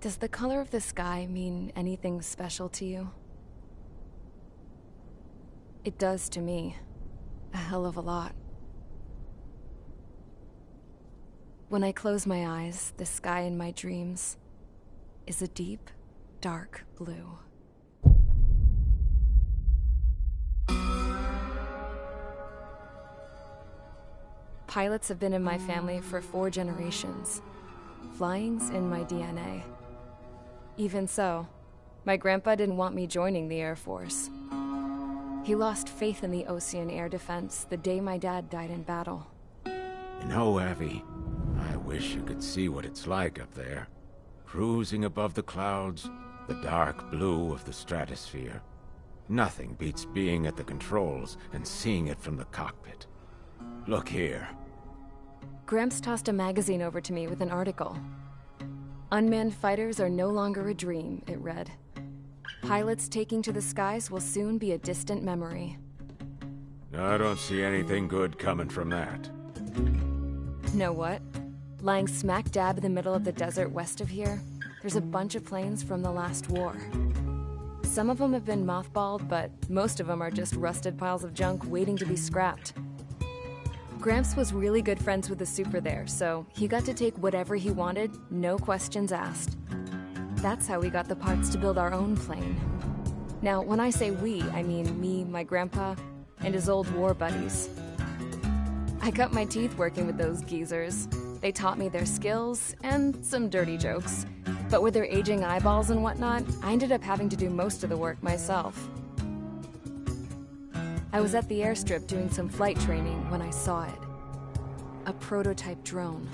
Does the color of the sky mean anything special to you? It does to me. A hell of a lot. When I close my eyes, the sky in my dreams is a deep, dark blue. Pilots have been in my family for 4 generations. Flying's in my DNA. Even so, my grandpa didn't want me joining the Air Force. He lost faith in the Ocean Air Defense the day my dad died in battle. You know, Abby, I wish you could see what it's like up there. Cruising above the clouds, the dark blue of the stratosphere. Nothing beats being at the controls and seeing it from the cockpit. Look here. Gramps tossed a magazine over to me with an article. Unmanned fighters are no longer a dream, it read. Pilots taking to the skies will soon be a distant memory. I don't see anything good coming from that. Know what? Lying smack dab in the middle of the desert west of here, there's a bunch of planes from the last war. Some of them have been mothballed, but most of them are just rusted piles of junk waiting to be scrapped. Gramps was really good friends with the super there, so he got to take whatever he wanted, no questions asked. That's how we got the parts to build our own plane. Now, when I say we, I mean me, my grandpa, and his old war buddies. I cut my teeth working with those geezers. They taught me their skills, and some dirty jokes. But with their aging eyeballs and whatnot, I ended up having to do most of the work myself. I was at the airstrip doing some flight training when I saw it. A prototype drone.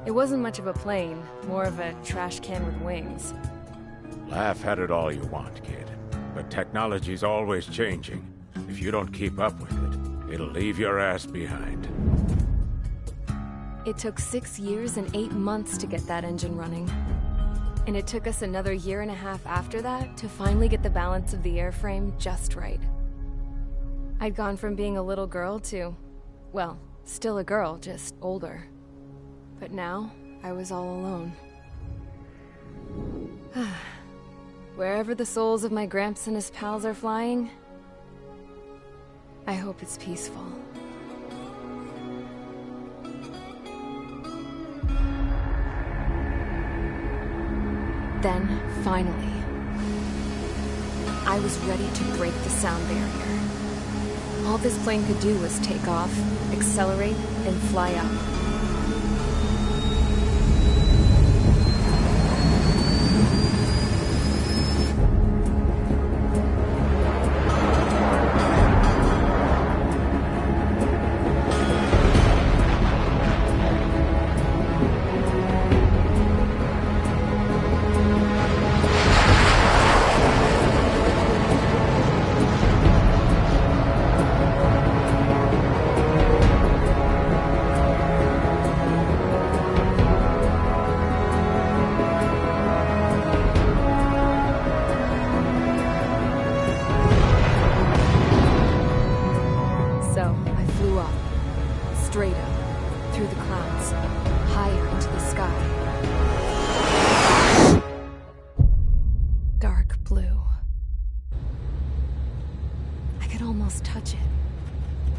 It wasn't much of a plane, more of a trash can with wings. Laugh at it all you want, kid. But technology's always changing. If you don't keep up with it, it'll leave your ass behind. It took 6 years and 8 months to get that engine running. And it took us another 1.5 years after that to finally get the balance of the airframe just right. I'd gone from being a little girl to, well, still a girl, just older. But now, I was all alone. Wherever the souls of my Gramps and his pals are flying, I hope it's peaceful. Then, finally, I was ready to break the sound barrier. All this plane could do was take off, accelerate, and fly up.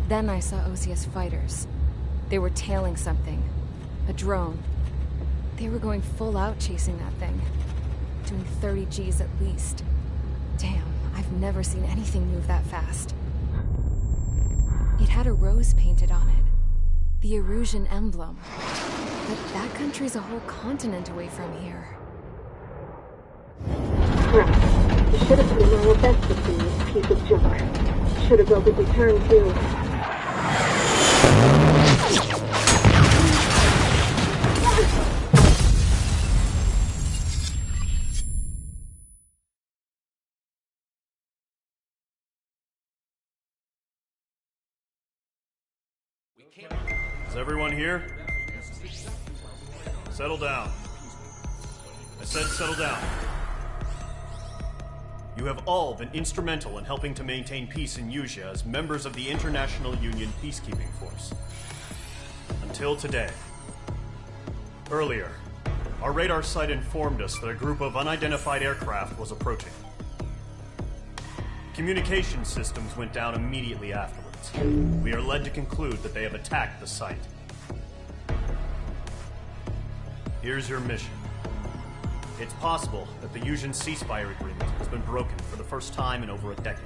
Then I saw Osius fighters. They were tailing something. A drone. They were going full out chasing that thing. Doing 30 Gs at least. Damn, I've never seen anything move that fast. It had a rose painted on it. The Erusian emblem. But that country's a whole continent away from here. Right. You should have been my best with this piece of junk. Should have built a return too. Is everyone here? Settle down. I said settle down. You have all been instrumental in helping to maintain peace in Usea as members of the International Union Peacekeeping Force. Until today. Earlier, Our radar site informed us that a group of unidentified aircraft was approaching. Communication systems went down immediately afterwards. We are led to conclude that they have attacked the site. Here's your mission. It's possible that the Yuuzhan ceasefire agreement has been broken for the first time in over a decade.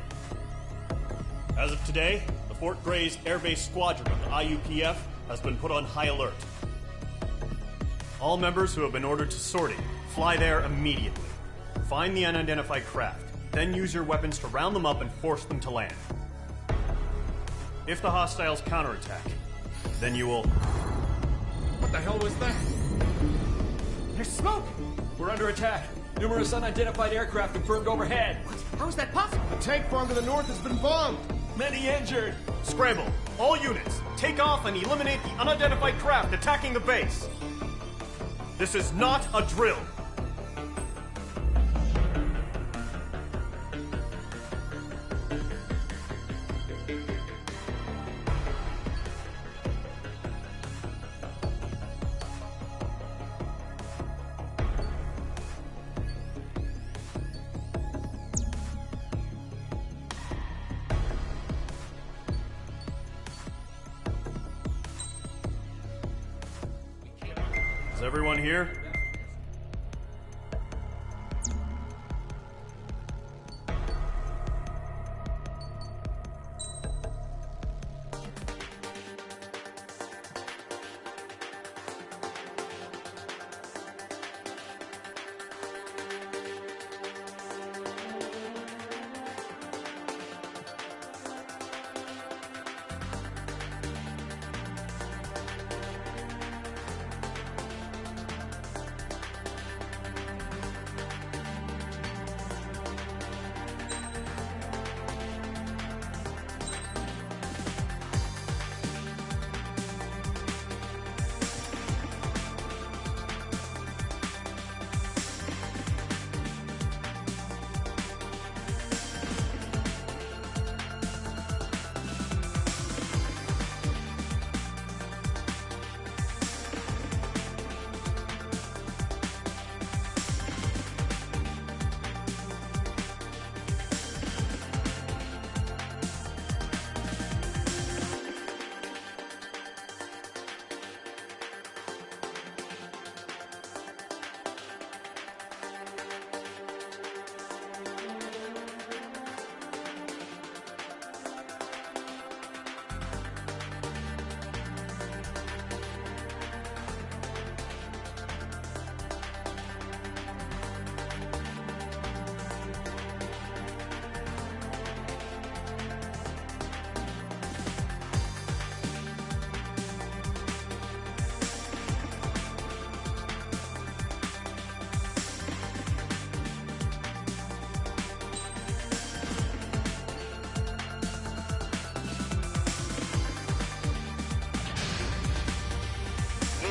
As of today, the Fort Grays Air Base Squadron of the IUPF has been put on high alert. All members who have been ordered to sortie, fly there immediately. Find the unidentified craft, then use your weapons to round them up and force them to land. If the hostiles counterattack, then you will... What the hell was that? There's smoke! We're under attack. Numerous unidentified aircraft confirmed overhead. How is that possible? A tank farm to the north has been bombed. Many injured. Scramble! All units, take off and eliminate the unidentified craft attacking the base. This is not a drill. Is everyone here?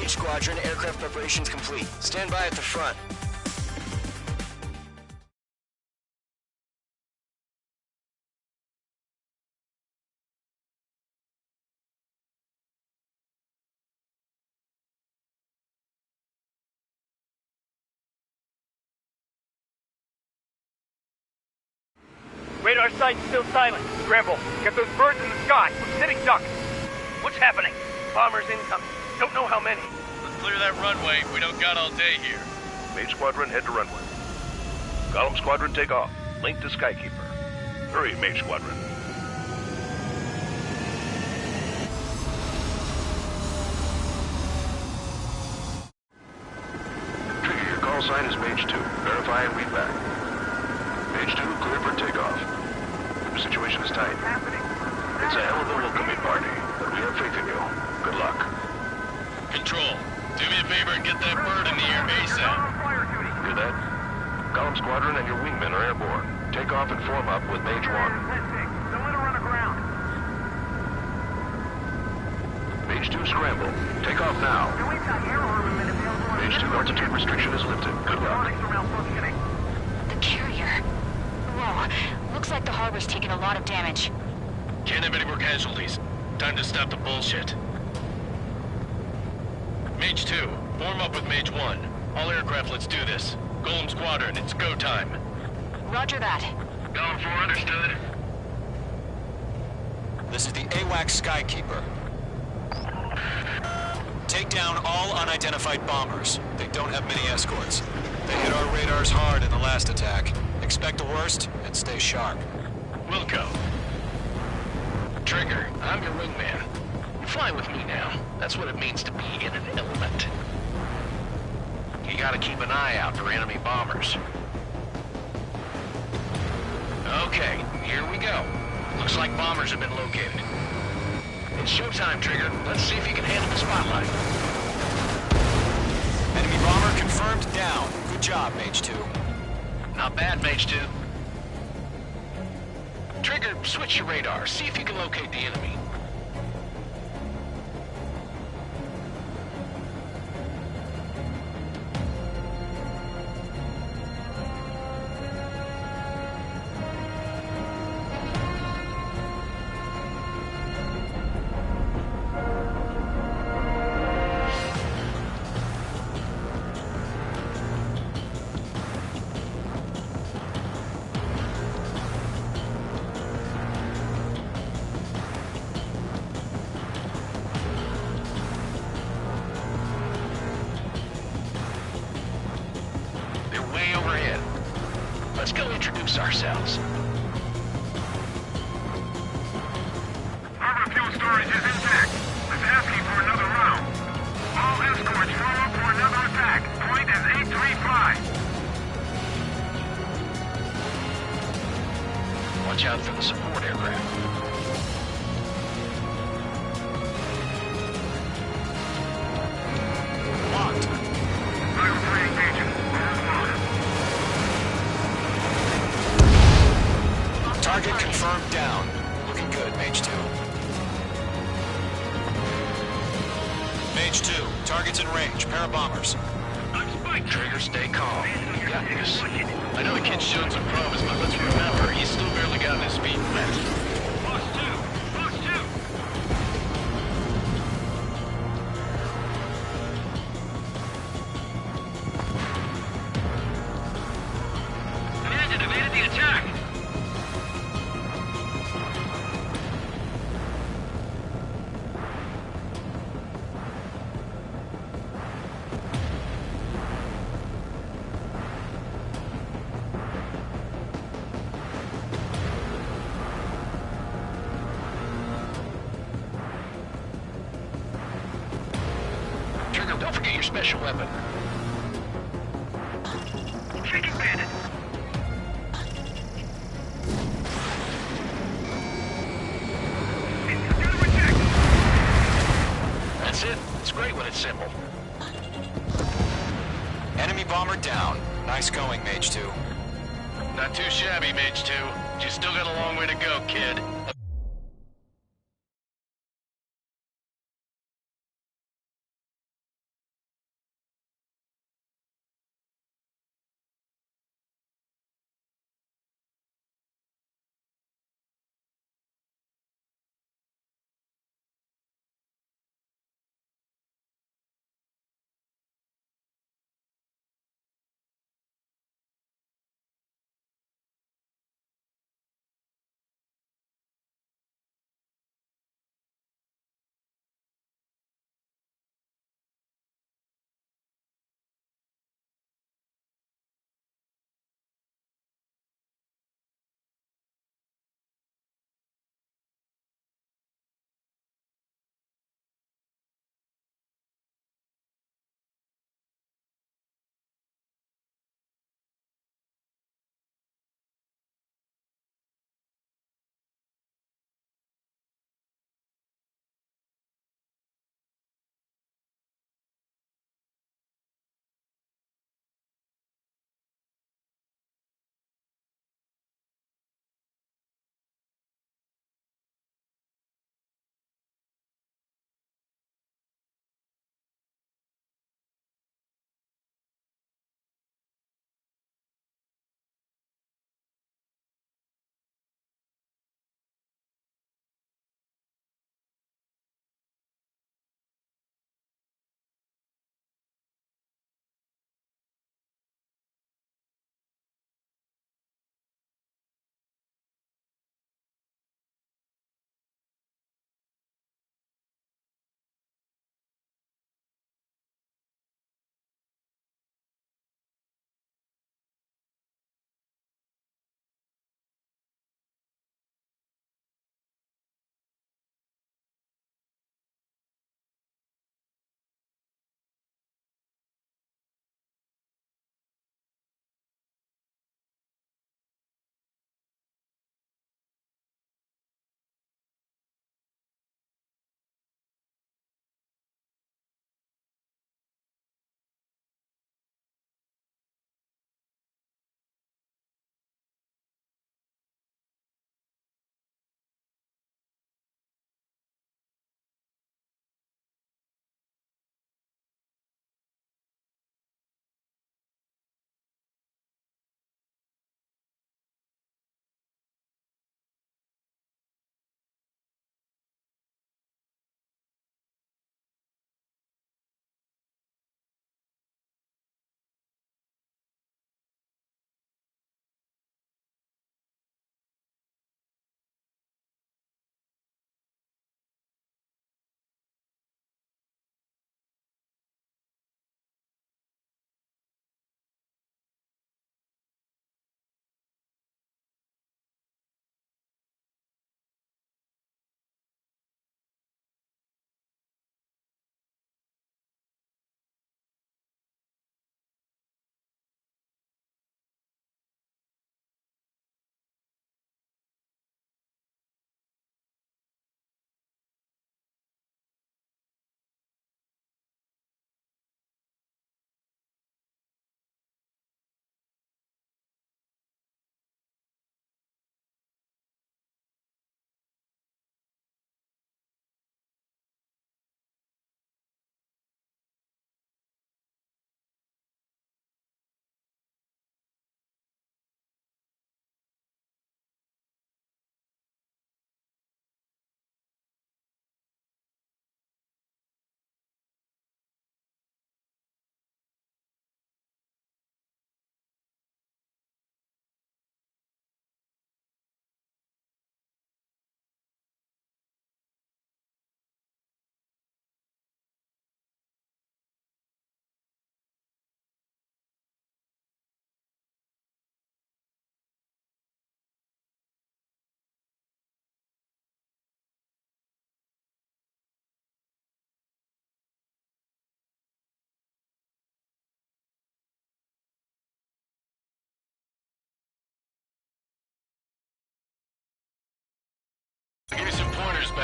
Squadron, aircraft preparations complete. Stand by at the front. Radar site's still silent. Scramble. Get those birds in the sky. We're sitting ducks. What's happening? Bombers incoming. Don't know how many. Let's clear that runway. We don't got all day here. Mage Squadron, head to runway. Column Squadron, take off. Link to Skykeeper. Hurry, Mage Squadron. Trigger, your call sign is Mage 2. Verify and read back. Mage 2, clear for takeoff. The situation is tight. It's a hell of a welcoming party, but we have faith in you. Good luck. Control, do me a favor and get that bird in the air ASAP. Hear that? Column Squadron and your wingmen are airborne. Take off and form up with Mage 1. Don't let her run aground. Mage 2, scramble. Take off now. Mage 2, altitude restriction is lifted. Good luck. The carrier. Whoa, looks like the harbor's taken a lot of damage. Can't have any more casualties. Time to stop the bullshit. Mage 2, form up with Mage 1. All aircraft, let's do this. Golem Squadron, it's go time. Roger that. Going for understood. This is the AWAC Skykeeper. Take down all unidentified bombers. They don't have many escorts. They hit our radars hard in the last attack. Expect the worst and stay sharp. Wilco. Trigger, I'm your wingman. Fly with me now. That's what it means to be in an element. You gotta keep an eye out for enemy bombers. Okay, here we go. Looks like bombers have been located. It's showtime, Trigger. Let's see if you can handle the spotlight. Enemy bomber confirmed down. Good job, Mage 2. Not bad, Mage 2. Trigger, switch your radar. See if you can locate the enemy. Let's go introduce ourselves. Harbor fuel storage is intact. It's asking for another round. All escorts form up for another attack. Point is 835. Watch out for the support aircraft. Locked. Vital 3 engaging. Target confirmed down. Looking good, Mage 2. Mage 2, target's in range. Pair of bombers. Trigger, stay calm. You got this. I know the kid's shown some promise, but let's remember, he's still barely gotten his feet wet. Boss 2! Boss 2! Command had evaded the attack. Trigger, don't forget your special weapon. Shaking bandit! That's it. It's great when it's simple. Enemy bomber down. Nice going, Mage 2. Not too shabby, Mage 2. You still got a long way to go, kid.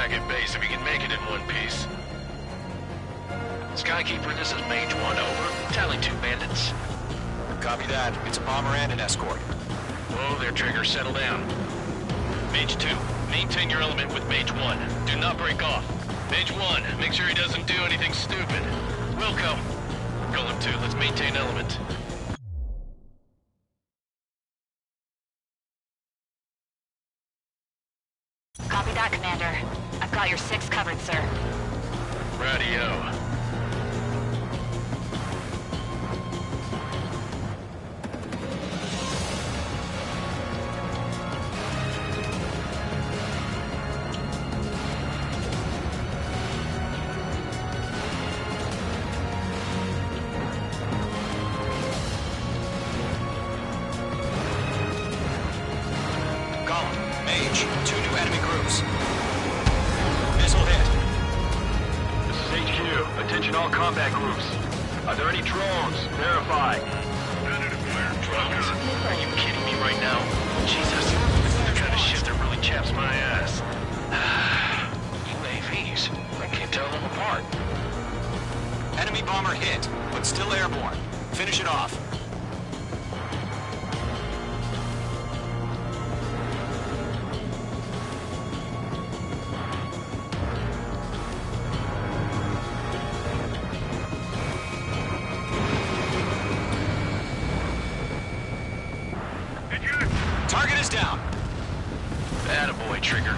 back at base if you can make it in one piece. Skykeeper, this is Mage 1, over. Tally 2 bandits. Copy that. It's a bomber and an escort. Whoa there, Trigger. Settle down. Mage 2, maintain your element with Mage 1. Do not break off. Mage 1, make sure he doesn't do anything stupid. Wilco. Golem 2, let's maintain element. Copy that, Commander. I've got your 6 covered, sir. Radio. Mage, 2 new enemy groups. Missile hit. This is HQ. Attention all combat groups. Are there any drones? Verify. Drones? Are you kidding me right now? Jesus. That kind of shit that really chaps my ass. UAVs. I can't tell them apart. Enemy bomber hit, but still airborne. Finish it off. Target is down. Attaboy, Trigger.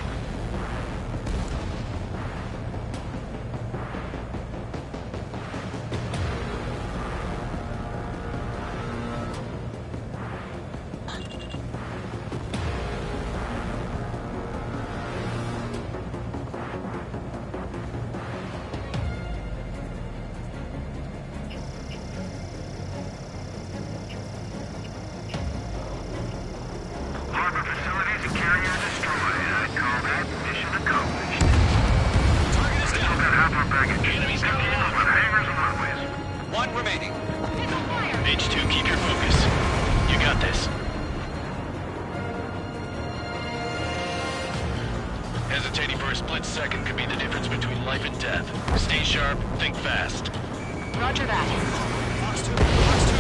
Harbor facilities and carrier destroyed. I call that mission accomplished. Target is down. Got half our baggage. Enemies got with hangars and runways. 1 remaining. Mage 2, keep your focus. You got this. Hesitating for a split second could be the difference between life and death. Stay sharp, think fast. Roger that. Fox 2, Fox 2.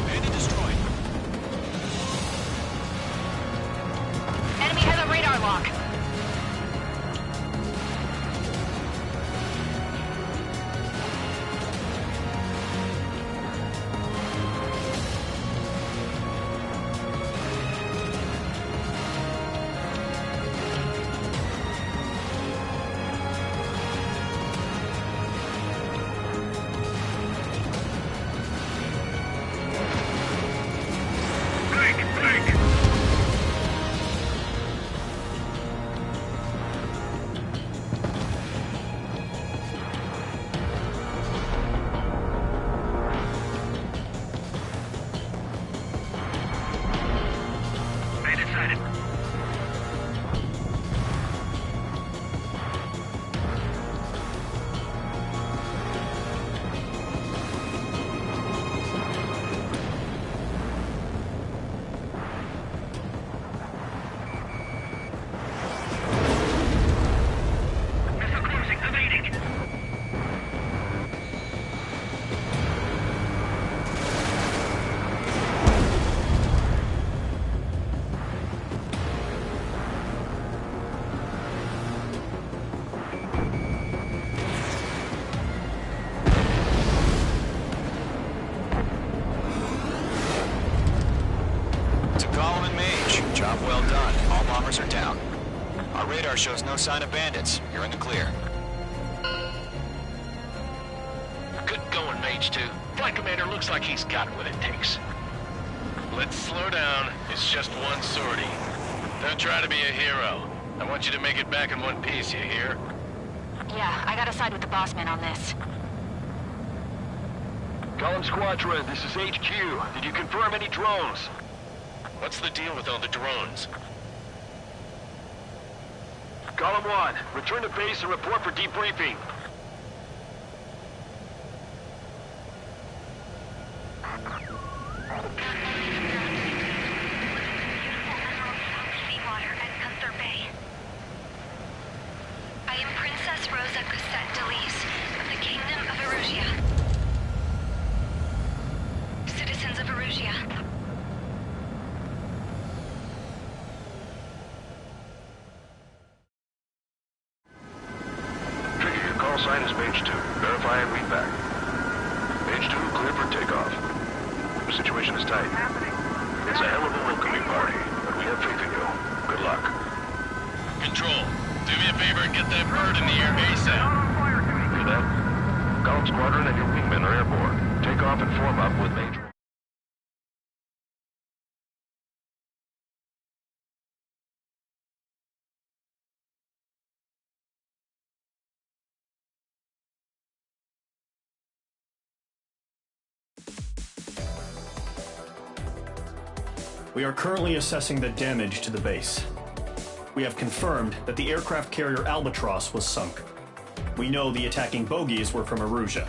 Bandit destroyed. Enemy has a radar lock. Bandit sighted. Missile closing, evading. To Golem and Mage, job well done. All bombers are down. Our radar shows no sign of bandits. You're in the clear. Good going, Mage 2. Flight Commander looks like he's got what it takes. Let's slow down. It's just one sortie. Don't try to be a hero. I want you to make it back in one piece, you hear? Yeah, I gotta side with the boss man on this. Golem Squadron, this is HQ. Did you confirm any drones? What's the deal with all the drones? Column 1, return to base and report for debriefing. Seawater at Gunther Bay. I am Princess Rosa Cosette Delise of the Kingdom of Erusia. Citizens of Erusia. Trigger, your call sign is Mage 2. Verify and read back. Mage 2, clear for takeoff. The situation is tight. It's a hell of a welcoming party, but we have faith in you. Good luck. Control, do me a favor and get that bird in the air ASAP. Hear that? Column Squadron and your wingmen are airborne. Take off and form up with Mage 1. We are currently assessing the damage to the base. We have confirmed that the aircraft carrier Albatross was sunk. We know the attacking bogies were from Erusia.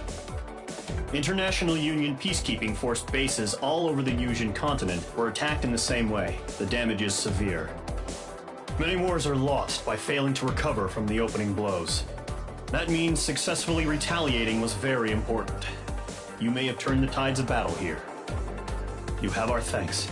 International Union peacekeeping force bases all over the Yusian continent were attacked in the same way. The damage is severe. Many wars are lost by failing to recover from the opening blows. That means successfully retaliating was very important. You may have turned the tides of battle here. You have our thanks.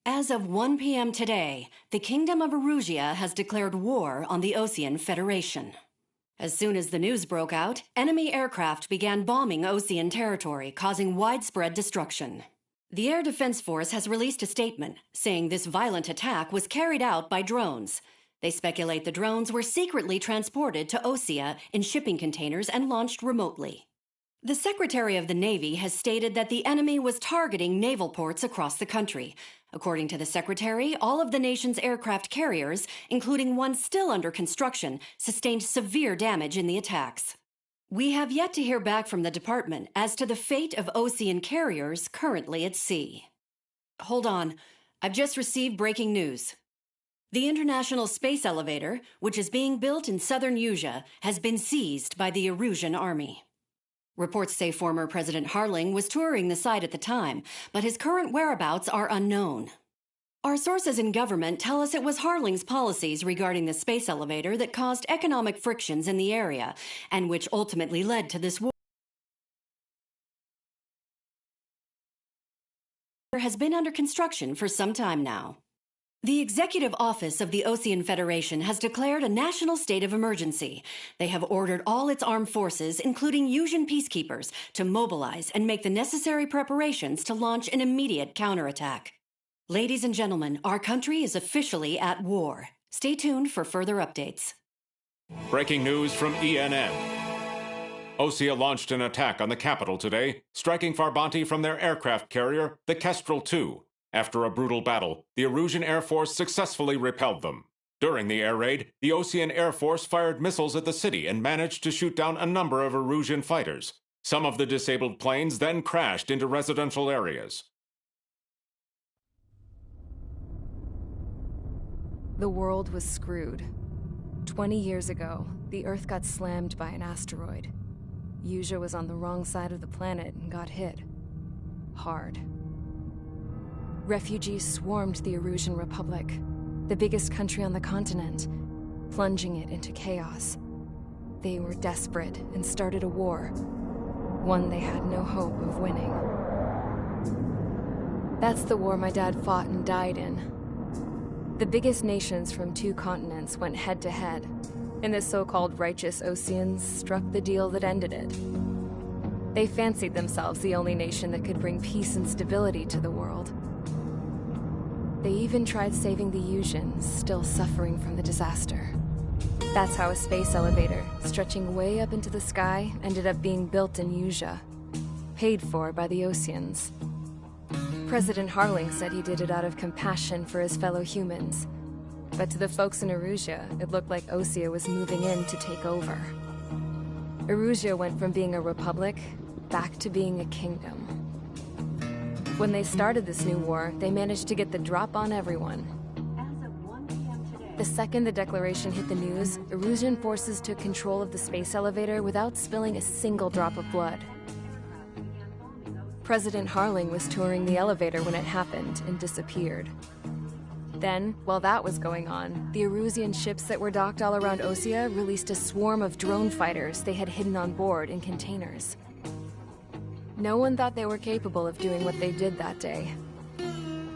As of 1 p.m. today, the Kingdom of Erusia has declared war on the Osean Federation. As soon as the news broke out, enemy aircraft began bombing Osean territory, causing widespread destruction. The Air Defense Force has released a statement saying this violent attack was carried out by drones. They speculate the drones were secretly transported to Osea in shipping containers and launched remotely. The Secretary of the Navy has stated that the enemy was targeting naval ports across the country. According to the Secretary, all of the nation's aircraft carriers, including one still under construction, sustained severe damage in the attacks. We have yet to hear back from the department as to the fate of Osean carriers currently at sea. Hold on. I've just received breaking news. The International Space Elevator, which is being built in southern Yusia, has been seized by the Erusian army. Reports say former President Harling was touring the site at the time, but his current whereabouts are unknown. Our sources in government tell us it was Harling's policies regarding the space elevator that caused economic frictions in the area, and which ultimately led to this war. Has been under construction for some time now. The Executive Office of the Ocean Federation has declared a national state of emergency. They have ordered all its armed forces, including Yuuzhan peacekeepers, to mobilize and make the necessary preparations to launch an immediate counterattack. Ladies and gentlemen, our country is officially at war. Stay tuned for further updates. Breaking news from ENN. Osea launched an attack on the capital today, striking Farbanti from their aircraft carrier, the Kestrel II. After a brutal battle, the Erusian Air Force successfully repelled them. During the air raid, the Ocean Air Force fired missiles at the city and managed to shoot down a number of Erusian fighters. Some of the disabled planes then crashed into residential areas. The world was screwed. 20 years ago, the Earth got slammed by an asteroid. Yuuzhan was on the wrong side of the planet and got hit. Hard. Refugees swarmed the Erusian Republic, the biggest country on the continent, plunging it into chaos. They were desperate and started a war, one they had no hope of winning. That's the war my dad fought and died in. The biggest nations from 2 continents went head-to-head, and the so-called righteous Oceans struck the deal that ended it. They fancied themselves the only nation that could bring peace and stability to the world. They even tried saving the Yuuzhan, still suffering from the disaster. That's how a space elevator, stretching way up into the sky, ended up being built in Yuuzhan, paid for by the Oceans. President Harling said he did it out of compassion for his fellow humans. But to the folks in Erusia, it looked like Osea was moving in to take over. Erusia went from being a republic back to being a kingdom. When they started this new war, they managed to get the drop on everyone. The second the declaration hit the news, Erusian forces took control of the space elevator without spilling a single drop of blood. President Harling was touring the elevator when it happened and disappeared. Then, while that was going on, the Erusian ships that were docked all around Osea released a swarm of drone fighters they had hidden on board in containers. No one thought they were capable of doing what they did that day.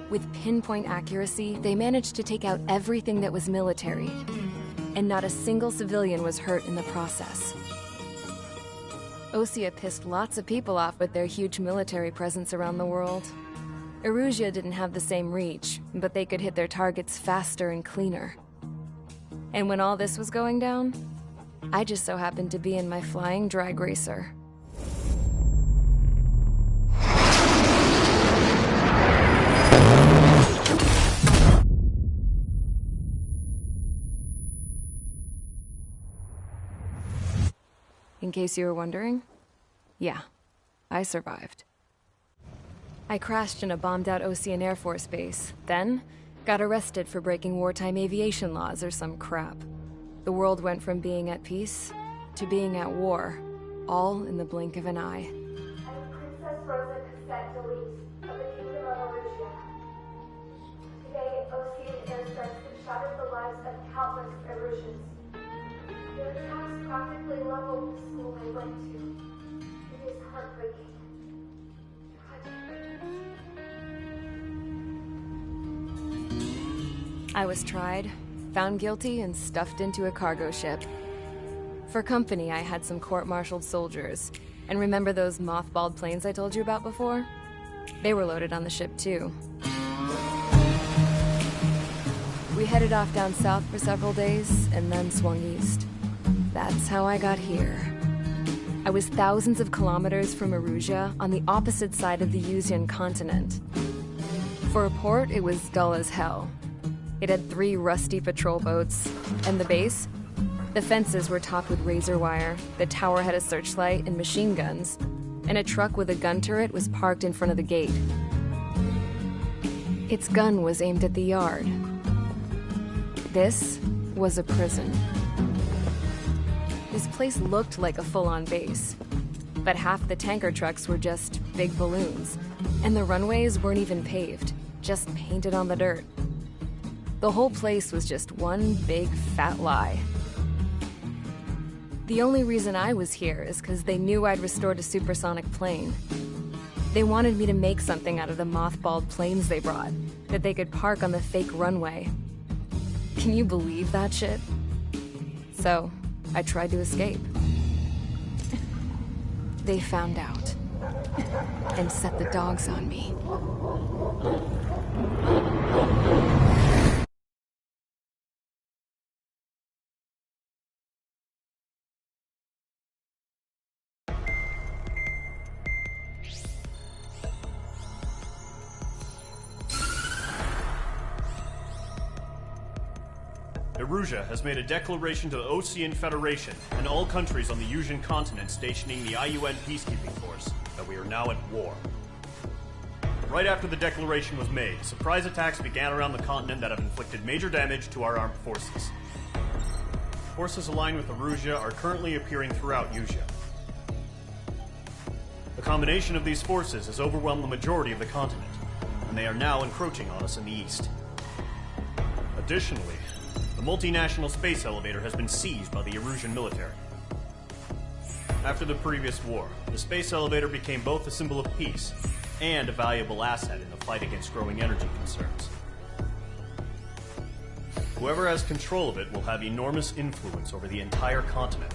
With pinpoint accuracy, they managed to take out everything that was military, and not a single civilian was hurt in the process. Osea pissed lots of people off with their huge military presence around the world. Erusia didn't have the same reach, but they could hit their targets faster and cleaner. And when all this was going down, I just so happened to be in my flying drag racer. In case you were wondering, yeah, I survived. I crashed in a bombed-out Ocean Air Force base, then got arrested for breaking wartime aviation laws or some crap. The world went from being at peace to being at war, all in the blink of an eye. Princess Rosa Cassette Delise of the Kingdom of Erusia. Today, Ocean airstrikes have shattered the lives of countless Erusians. Their attacks practically leveled the school I went to. It is heartbreaking. I was tried, found guilty, and stuffed into a cargo ship. For company, I had some court-martialed soldiers. And remember those mothballed planes I told you about before? They were loaded on the ship, too. We headed off down south for several days, and then swung east. That's how I got here. I was thousands of kilometers from Erusia, on the opposite side of the Yuuzhan continent. For a port, it was dull as hell. It had 3 rusty patrol boats, and the base? The fences were topped with razor wire, the tower had a searchlight and machine guns, and a truck with a gun turret was parked in front of the gate. Its gun was aimed at the yard. This was a prison. This place looked like a full-on base, but half the tanker trucks were just big balloons, and the runways weren't even paved, just painted on the dirt. The whole place was just one big fat lie. The only reason I was here is because they knew I'd restored a supersonic plane. They wanted me to make something out of the mothballed planes they brought, that they could park on the fake runway. Can you believe that shit? So, I tried to escape. They found out, and set the dogs on me. Erusia has made a declaration to the Osean Federation and all countries on the Yusian continent stationing the IUN peacekeeping force that we are now at war. Right after the declaration was made, surprise attacks began around the continent that have inflicted major damage to our armed forces. Forces aligned with Erusia are currently appearing throughout Yusia. The combination of these forces has overwhelmed the majority of the continent, and they are now encroaching on us in the east. Additionally, the multinational space elevator has been seized by the Erusian military. After the previous war, the space elevator became both a symbol of peace and a valuable asset in the fight against growing energy concerns. Whoever has control of it will have enormous influence over the entire continent.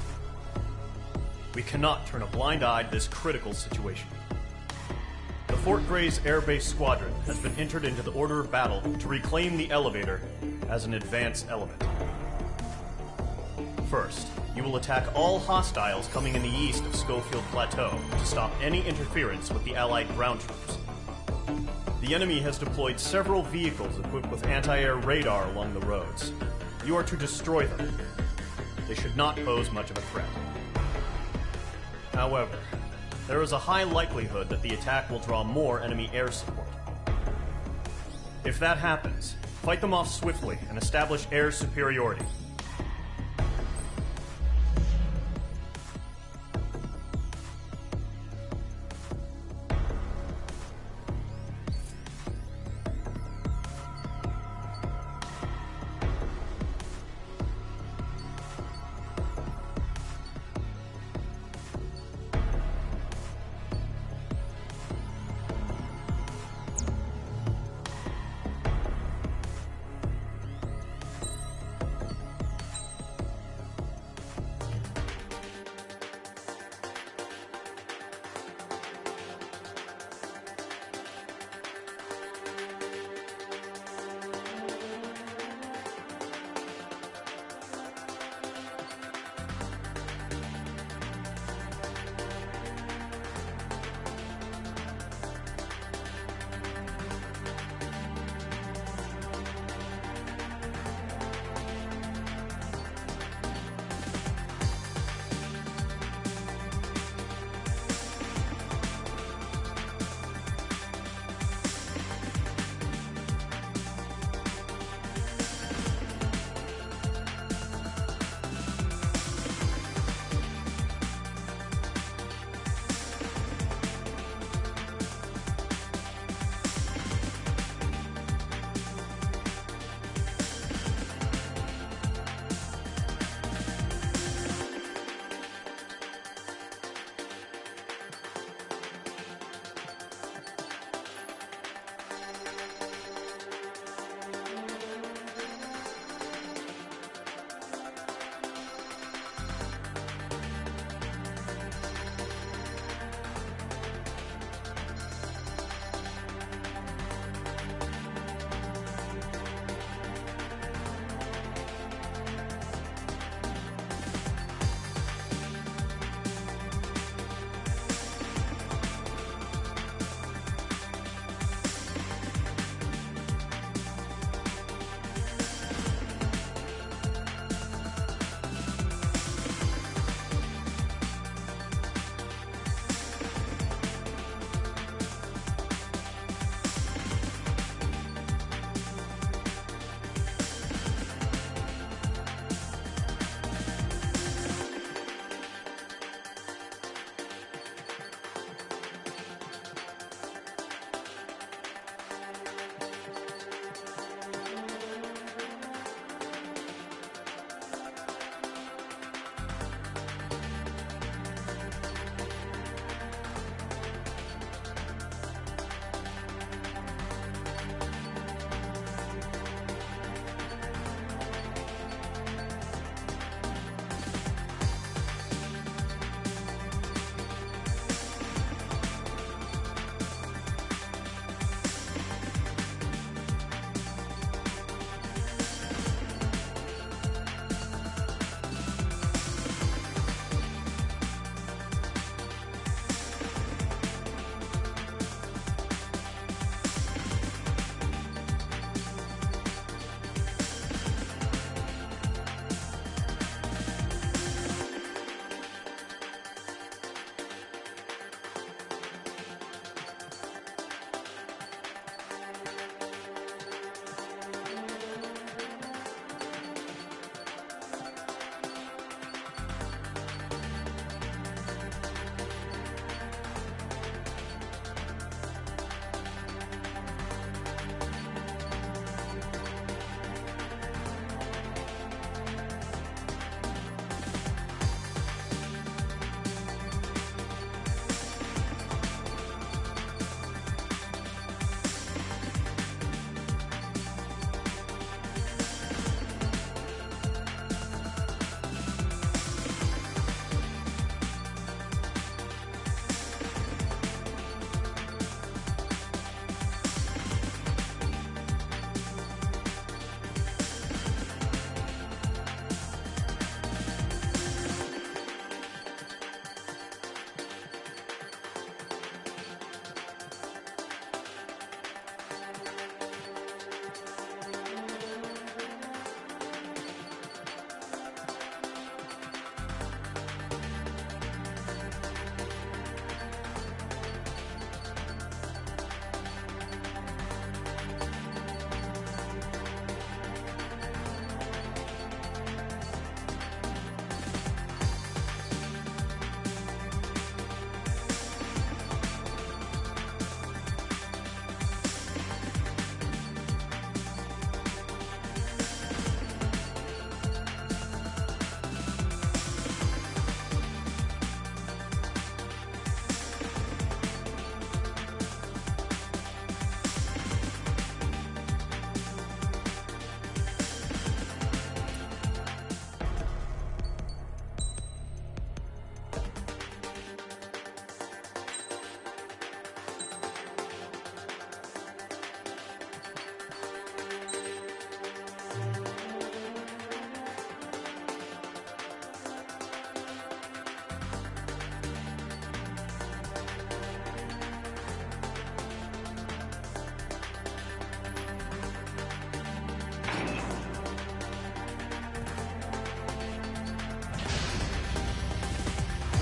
We cannot turn a blind eye to this critical situation. The Fort Gray's Air Base Squadron has been entered into the order of battle to reclaim the elevator as an advance element. First, you will attack all hostiles coming in the east of Schofield Plateau to stop any interference with the Allied ground troops. The enemy has deployed several vehicles equipped with anti-air radar along the roads. You are to destroy them. They should not pose much of a threat. However, there is a high likelihood that the attack will draw more enemy air support. If that happens, fight them off swiftly and establish air superiority.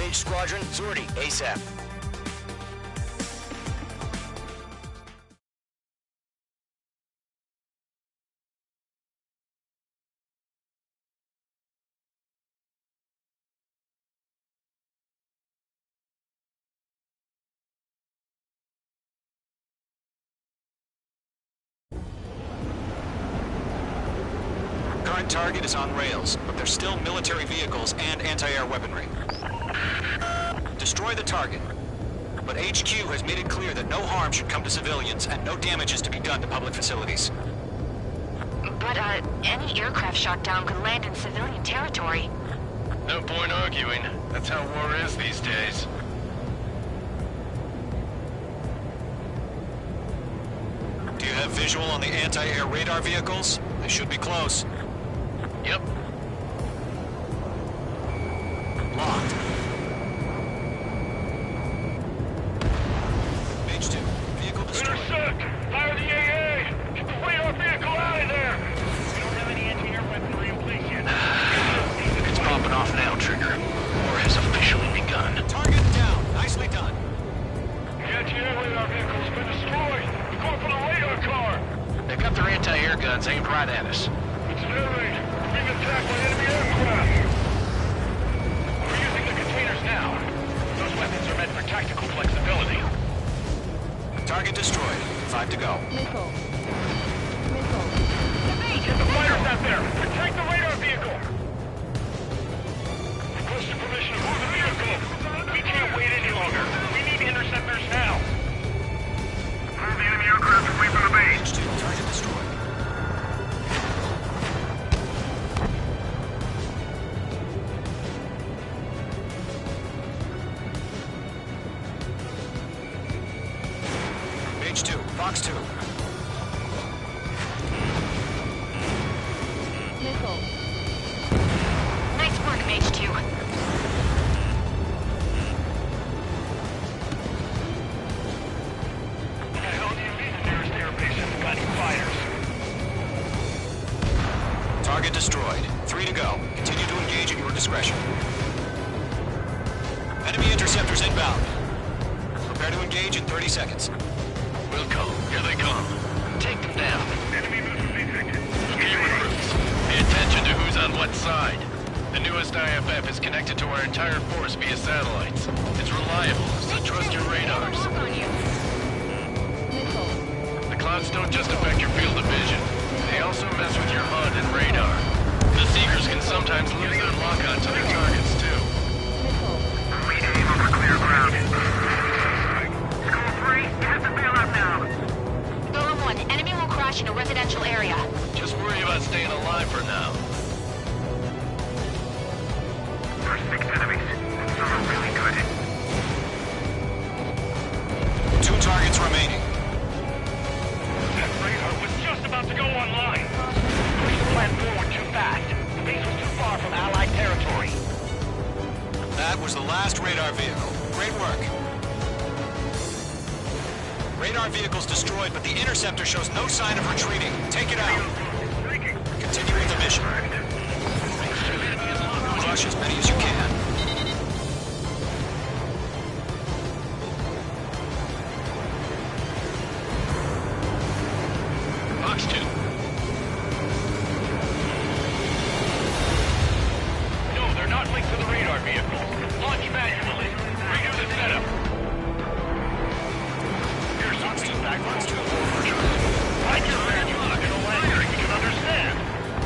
Mage Squadron, sortie, ASAP. Current target is on rails, but there's still military vehicles and anti-air weaponry. Destroy the target. But HQ has made it clear that no harm should come to civilians and no damage is to be done to public facilities. But, any aircraft shot down could land in civilian territory. No point arguing. That's how war is these days. Do you have visual on the anti-air radar vehicles? They should be close. Yep. Locked. Mage 2, vehicle destroyed. Intercept! Fire the AA! Get the radar vehicle out of there! We don't have any anti-air weaponry in place yet. It's popping off now, Trigger. War has officially begun. Target down. Nicely done. The anti-air radar vehicle's been destroyed! We're going for the radar car! They've got their anti-air guns aimed right at us. It's an air raid! We're being attacked by enemy aircraft! We're using the containers now. Those weapons are meant for tactical flexibility. Target destroyed. 5 to go. Missile. Get the fighters out there! Protect the radar vehicle! Requesting permission to move the vehicle! We can't wait any longer! We need interceptors now! Move the enemy aircraft away from the base! Mage 2, target destroyed. Mage 2, Fox 2. Missile. Nice work, Mage 2. What the hell do you mean the nearest airbase hasn't got any fighters? Target destroyed. 3 to go. Continue to engage at your discretion. Enemy interceptors inbound. Prepare to engage in 30 seconds. Wilco, here they come. Take them down. Enemy missiles detected. Okay, recruits. Pay attention to who's on what side. The newest IFF is connected to our entire force via satellites. It's reliable, so trust your radars. Missile. The clouds don't just affect your field of vision. They also mess with your HUD and radar. The Seekers can sometimes lose their lock-on to their targets, too. Missile. We aim over clear ground. School 3, you have to bail out now. Golem 1, enemy will crash in a residential area. Just worry about staying alive for now. There's 6 enemies. Some are really good. 2 targets remaining. That radar was just about to go online. Push the plan forward too fast. The base was too far from Allied territory. That was the last radar vehicle. Great work. Radar vehicle's destroyed, but the interceptor shows no sign of retreating. Take it out. Continue with the mission. Crush as many as you can. Fox 2. No, they're not linked to the radar vehicle. Launch manually. Redo the setup. Here's something backwards to I can read you look in a language you can understand.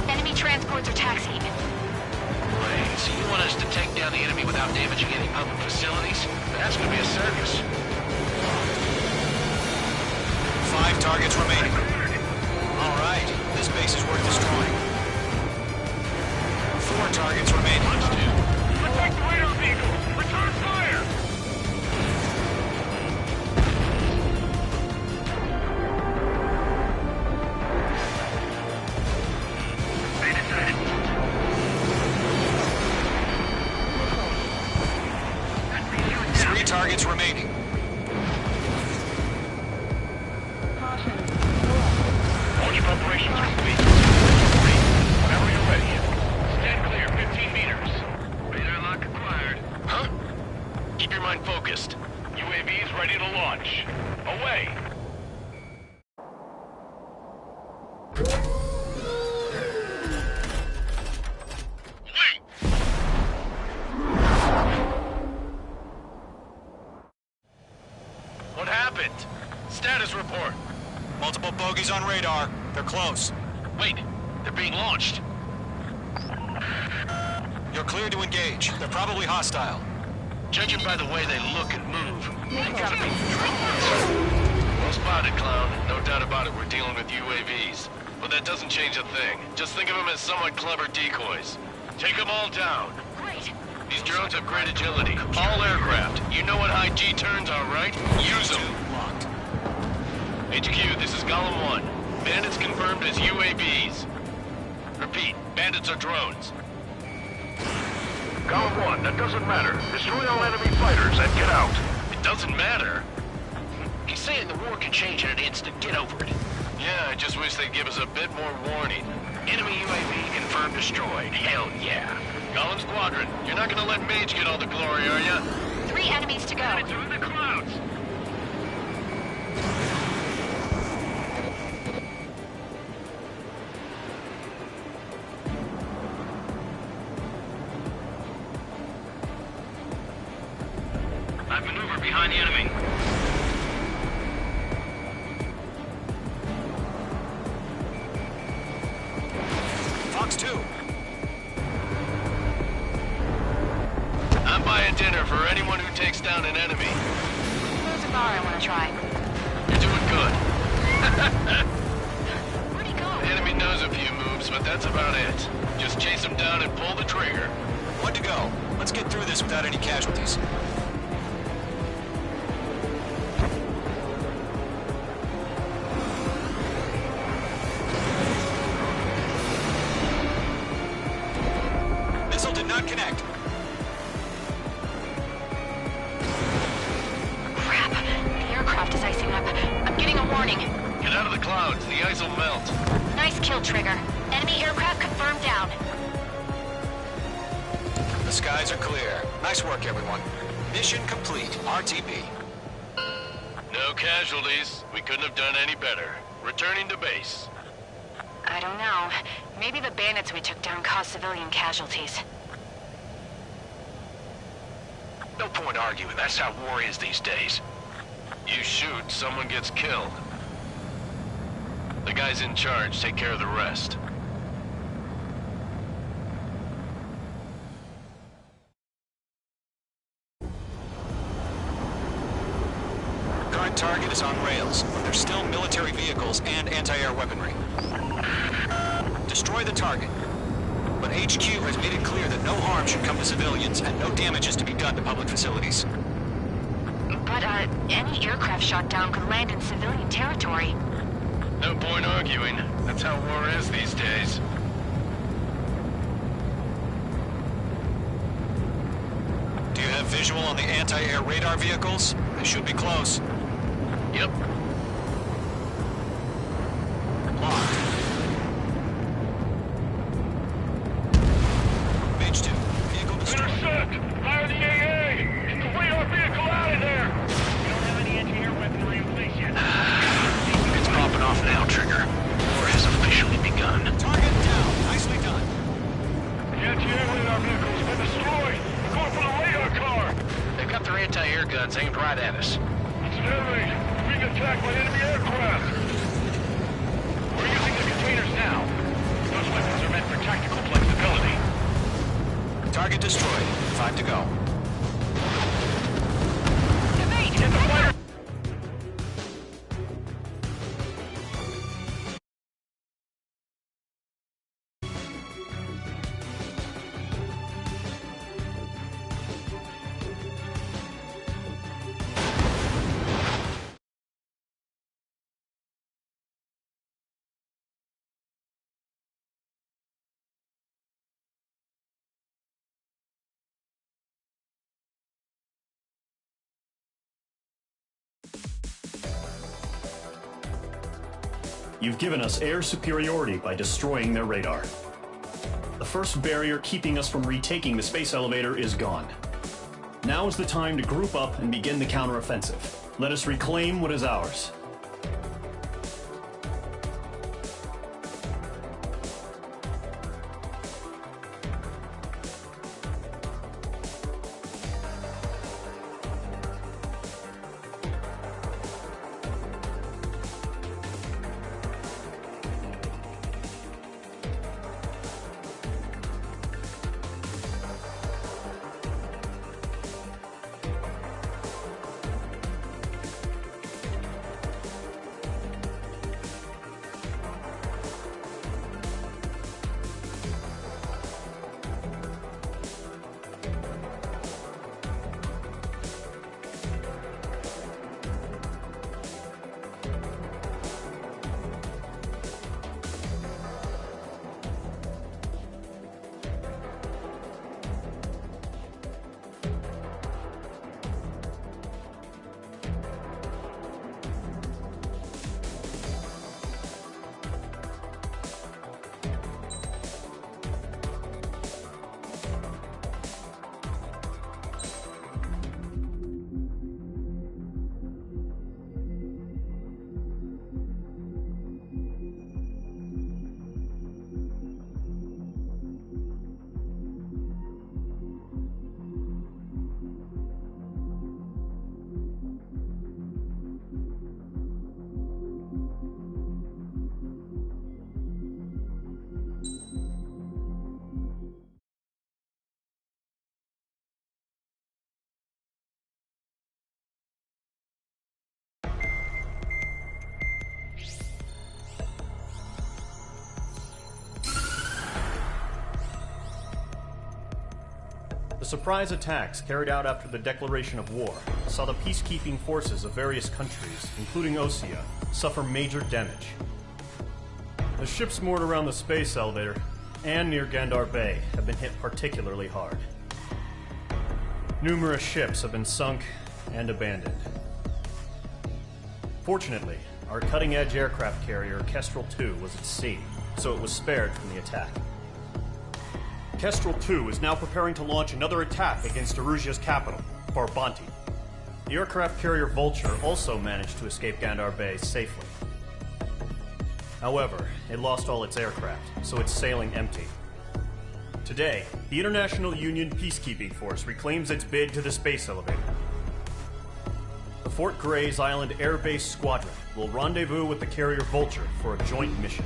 Enemy transports are taxiing. Wait, so you want us to take down the enemy without damaging any public facilities? That's gonna be a circus. 5 targets remaining. All right, this base is worth destroying. 4 targets remaining. Protect the radar vehicle! Return fire! Three targets remaining. Launch preparations complete. status report? Multiple bogeys on radar. They're close. Wait, they're being launched. You're clear to engage. They're probably hostile. Judging by the way they look and move, they gotta be drones. Well spotted, Clown. No doubt about it, we're dealing with UAVs. But that doesn't change a thing. Just think of them as somewhat clever decoys. Take them all down. Great. These drones have great agility. All aircraft. You know what high G turns are, right? Use them. Locked. HQ, this is Golem 1. Bandits confirmed as UAVs. Repeat, bandits are drones. Golem 1, that doesn't matter. Destroy all enemy fighters and get out. It doesn't matter. He's saying the war can change in an instant. Get over it. Yeah, I just wish they'd give us a bit more warning. Enemy UAV confirmed destroyed. Hell yeah. Golem Squadron, you're not gonna let Mage get all the glory, are ya? 3 enemies to go. Bandits are in the clouds. I've maneuvered behind the enemy. Fox 2. I'm buying dinner for anyone who takes down an enemy. There's a bar I want to try. You're doing good. Where'd he go? The enemy knows a few moves, but that's about it. Just chase him down and pull the trigger. 1 to go. Let's get through this without any casualties. Missile did not connect. Crap. The aircraft is icing up. I'm getting a warning. Get out of the clouds. The ice will melt. Nice kill, Trigger. Enemy aircraft confirmed down. The skies are clear. Nice work, everyone. Mission complete. RTB. No casualties. We couldn't have done any better. Returning to base. I don't know. Maybe the bandits we took down caused civilian casualties. No point arguing. That's how war is these days. You shoot, someone gets killed. The guys in charge take care of the rest. Current target is on rails, but there's still military vehicles and anti-air weaponry. Destroy the target. But HQ has made it clear that no harm should come to civilians and no damage is to be done to public facilities. But, any aircraft shot down could land in civilian territory. No point arguing. That's how war is these days. Do you have visual on the anti-air radar vehicles? They should be close. Yep. Locked. Mage 2, vehicle destroyed. Intercept! Fire the AA! Get the radar vehicle out of there! We don't have any anti-air weaponry in place yet. It's popping off now, Trigger. War has officially begun. Target down. Nicely done. The anti-air radar vehicle's been destroyed! We're going for the radar car! They've got their anti-air guns aimed right at us. It's an air raid! We're being attacked by enemy aircraft! We're using the containers now. Those weapons are meant for tactical flexibility. Target destroyed. 5 to go. Evade! Get the fighter! You've given us air superiority by destroying their radar. The first barrier keeping us from retaking the space elevator is gone. Now is the time to group up and begin the counteroffensive. Let us reclaim what is ours. surprise attacks carried out after the declaration of war saw the peacekeeping forces of various countries, including Osea, suffer major damage. The ships moored around the space elevator and near Gandar Bay have been hit particularly hard. Numerous ships have been sunk and abandoned. Fortunately, our cutting-edge aircraft carrier Kestrel 2 was at sea, so it was spared from the attack. Kestrel 2 is now preparing to launch another attack against Erusia's capital, Farbanti. The aircraft carrier Vulture also managed to escape Gandar Bay safely. However, it lost all its aircraft, so it's sailing empty. Today, the International Union Peacekeeping Force reclaims its bid to the space elevator. The Fort Grays Island Air Base Squadron will rendezvous with the carrier Vulture for a joint mission.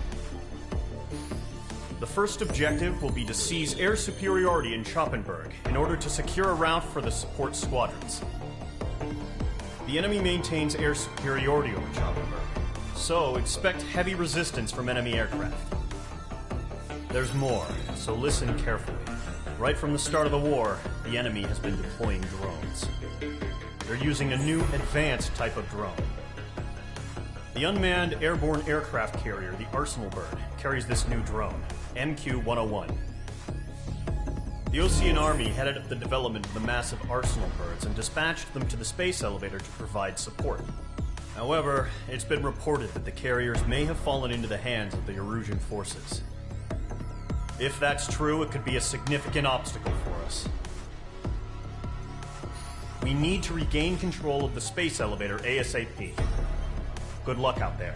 The first objective will be to seize air superiority in Schoppenberg in order to secure a route for the support squadrons. The enemy maintains air superiority over Schoppenberg, so expect heavy resistance from enemy aircraft. There's more, so listen carefully. Right from the start of the war, the enemy has been deploying drones. They're using a new advanced type of drone. The unmanned airborne aircraft carrier, the Arsenal Bird, carries this new drone, MQ-101. The Osean Army headed up the development of the massive Arsenal Birds and dispatched them to the space elevator to provide support. However, it's been reported that the carriers may have fallen into the hands of the Erusian forces. If that's true, it could be a significant obstacle for us. We need to regain control of the space elevator ASAP. Good luck out there.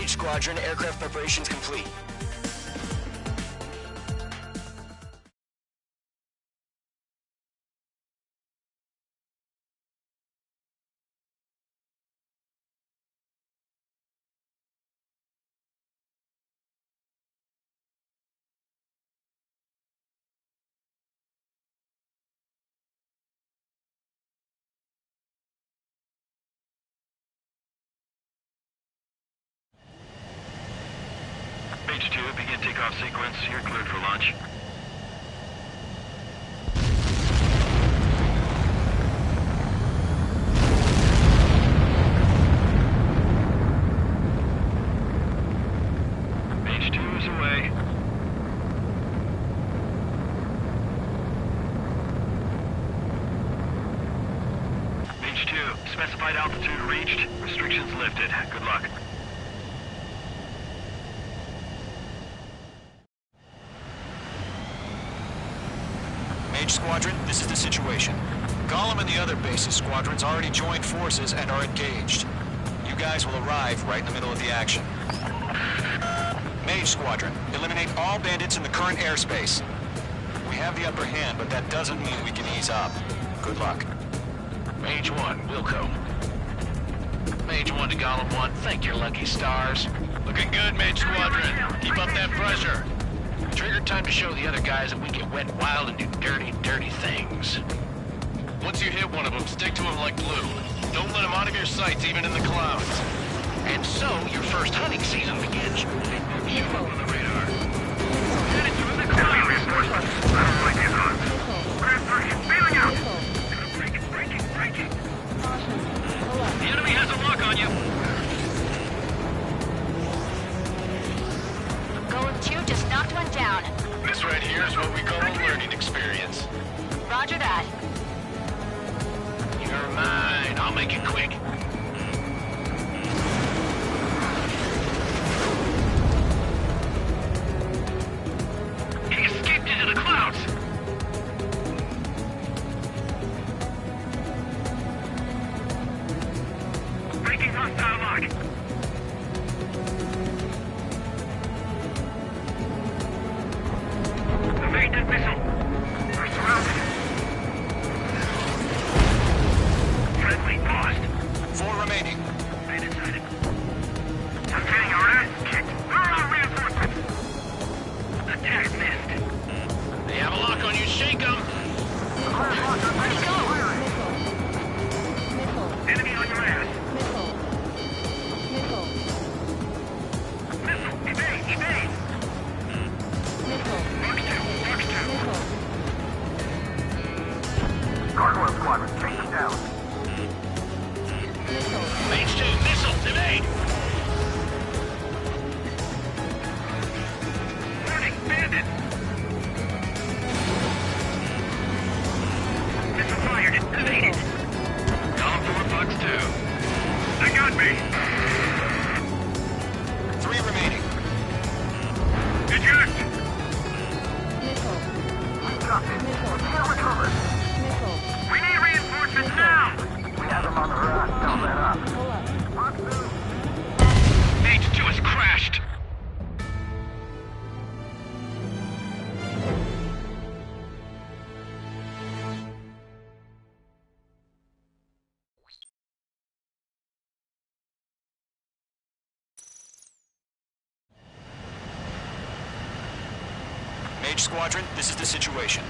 Mage Squadron, aircraft preparations complete. Mage 2, begin takeoff sequence. You're cleared for launch. Mage 2 is away. Mage 2, specified altitude reached. Restrictions lifted. Good luck. Mage Squadron, this is the situation. Gollum and the other bases squadrons already joined forces and are engaged. You guys will arrive right in the middle of the action. Mage Squadron, eliminate all bandits in the current airspace. We have the upper hand, but that doesn't mean we can ease up. Good luck. Mage 1, Wilco. Mage 1 to Gollum 1, thank your lucky stars. Looking good, Mage Squadron. Keep up that pressure. Trigger time to show the other guys that we get wet and wild and do dirty, dirty things. Once you hit one of them, stick to him like glue. Don't let him out of your sights, even in the clouds. And so, your first hunting season begins. You up on the radar. Headed to the clouds. Reinforcements. I don't like these odds. Grand 3, feeling out. Breaking. The enemy has a lock on you. Golem 2 just knocked one down. This right here is what we call a learning experience. Roger that. You're mine. I'll make it quick. He escaped into the clouds. Breaking hostile lock. Evaded missile. We're surrounded. Friendly paused. 4 remaining. Right inside it. I'm getting our ass kicked. Where are our reinforcements? Attack missed. They have a lock on you. Shake them. Where'd he go? Enemy on your ass. Missile. Evade. Gargoyle Squadron, take them down. Mage 2, missile, evade! Warning, bandit! Missile fired, evaded! Column 4, Bugs 2. They got me! 3 remaining. Eject! We got it. We can't recover. We need reinforcements now! We have them on the run. Don't let up. Mage 2 has crashed! Mage Squadron, this is the situation.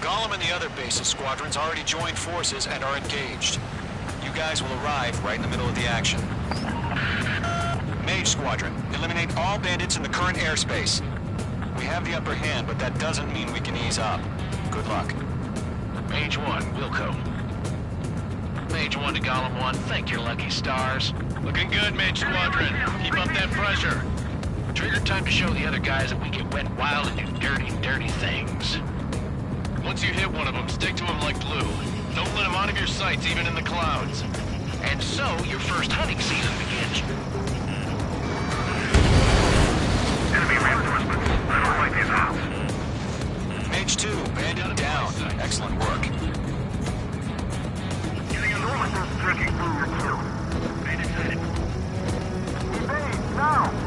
Gollum and the other bases squadrons already joined forces and are engaged. You guys will arrive right in the middle of the action. Mage Squadron, eliminate all bandits in the current airspace. We have the upper hand, but that doesn't mean we can ease up. Good luck. Mage 1, Wilco. Mage 1 to Gollum 1, thank your lucky stars. Looking good, Mage Squadron. Keep up that pressure. Trigger time to show the other guys that we get wet and wild and do dirty, dirty things. Once you hit one of them, stick to him like glue. Don't let him out of your sights, even in the clouds. And so, your first hunting season begins. Enemy reinforcements. I don't like these odds. Mage 2, bandit down. Excellent work. Using enormous breaking through your kill. Bandit sighted. Evade, now!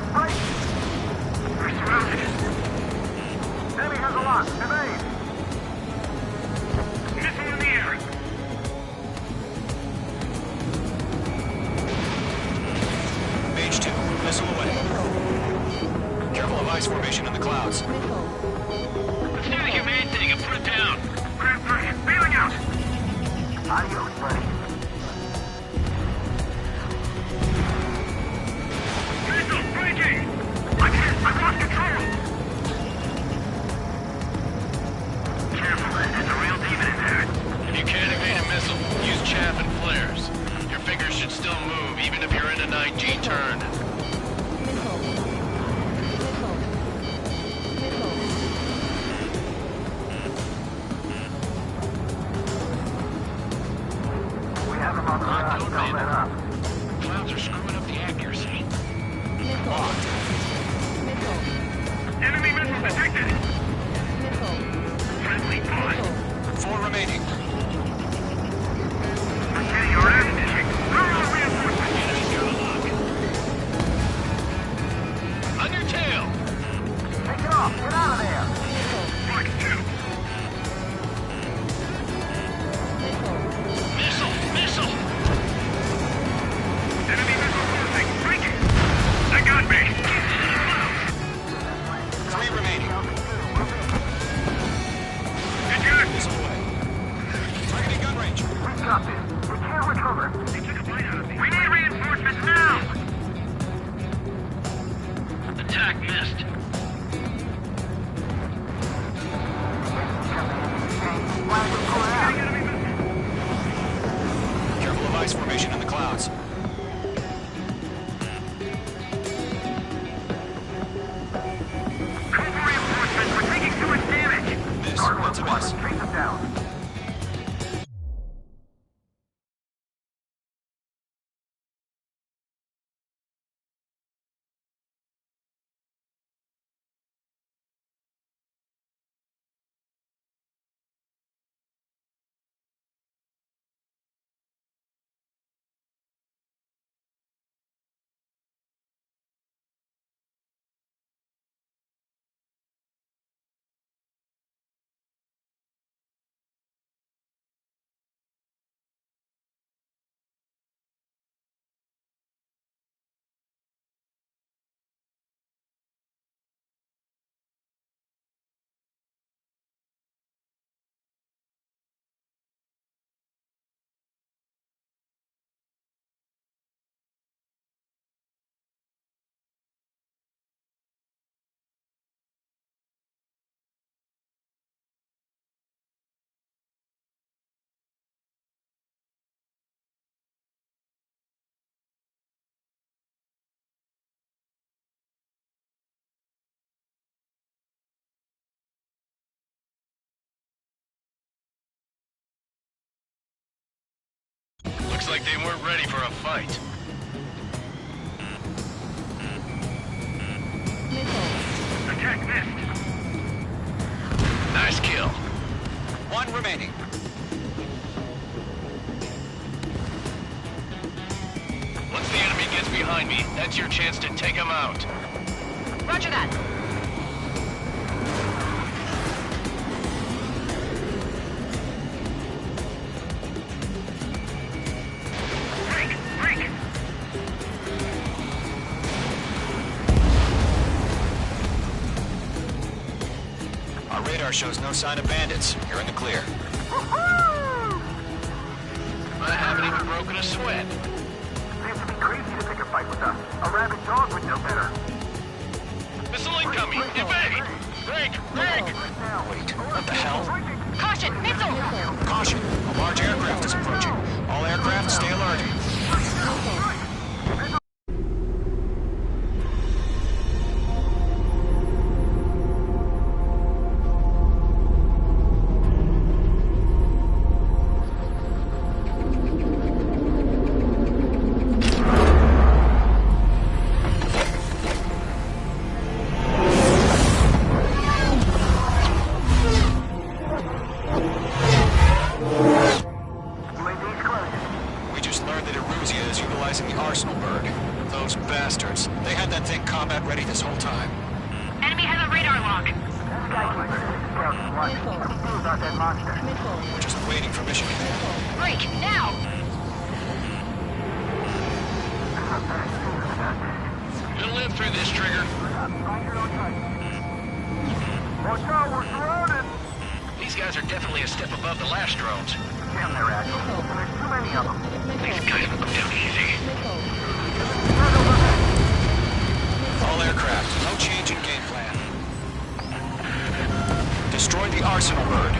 device formation in the clouds. Let's do the humane thing and put it down. Grab push. Bailing out. Adios, buddy. Missile, breaking. I've lost control. Careful, there's a real demon in there. If you can't evade a missile, use chaff and flares. Your fingers should still move, even if you're in a 9G turn. We have him on the run. Don't let up. Clouds are screwing up the accuracy. Enemy missile detected. Friendly bullet. 4 remaining. I'm getting your ass kicked. Rural reinforcement. Enemy's got a lock. On your tail! Take it off. Get out of there. Flex 2. Missile! Missile! Enemy missile closing. Breaking. They got me. 3 remaining. Get good. Missile away. Targeting gun range. We got this. We can't recover. They took a bite out of me. We need reinforcements now. Attack missed. Careful device formation in the clouds. Cobra reinforcements. We're taking too much damage. Miss. That's a miss. Chase them down. Looks like they weren't ready for a fight. Attack missed. Nice kill. 1 remaining. Once the enemy gets behind me, that's your chance to take him out. Roger that. Break. Our radar shows no sign of bandits. You're in the clear. I haven't even broken a sweat. Seems to be crazy to pick a fight with us. A rabid dog would know better. Missile incoming! Evade! Break! Wait, what the hell? Caution! Missile! Caution! A large aircraft is approaching. All aircraft, stay alert. We're just waiting for mission. Break, now! You'll live through this, Trigger. Watch out, we're surrounded! These guys are definitely a step above the last drones. Damn, they're agile. There's too many of them. These guys will go down easy. All aircraft, no change in game plan. Destroy the arsenal bird.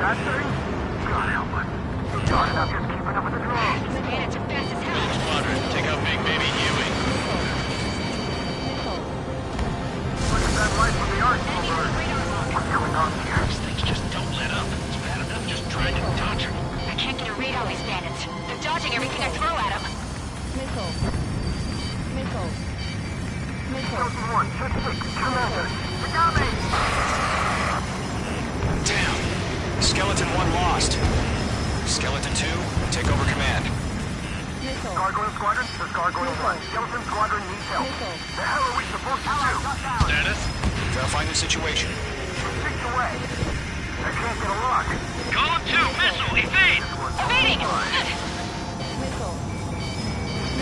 That thing? God help us. God, I'm just keeping up with the drones. These bandits are fast as hell. Squadron, take out Big Baby Huey. Look at that light from the arsenal bird. What's going on here? These things just don't let up. It's bad enough just trying to dodge them. I can't get a read on these bandits. They're dodging everything I throw at them. Chosen one, check six, Commander. They got me! Damn. Skeleton 1 lost. Skeleton 2, take over command. Gargoyle Squadron, there's Gargoyle 1. Skeleton Squadron needs help. The hell are we supposed to do? Status? Verifying the situation. 6 away. I can't get a lock. Column 2, missile, evade! Evading!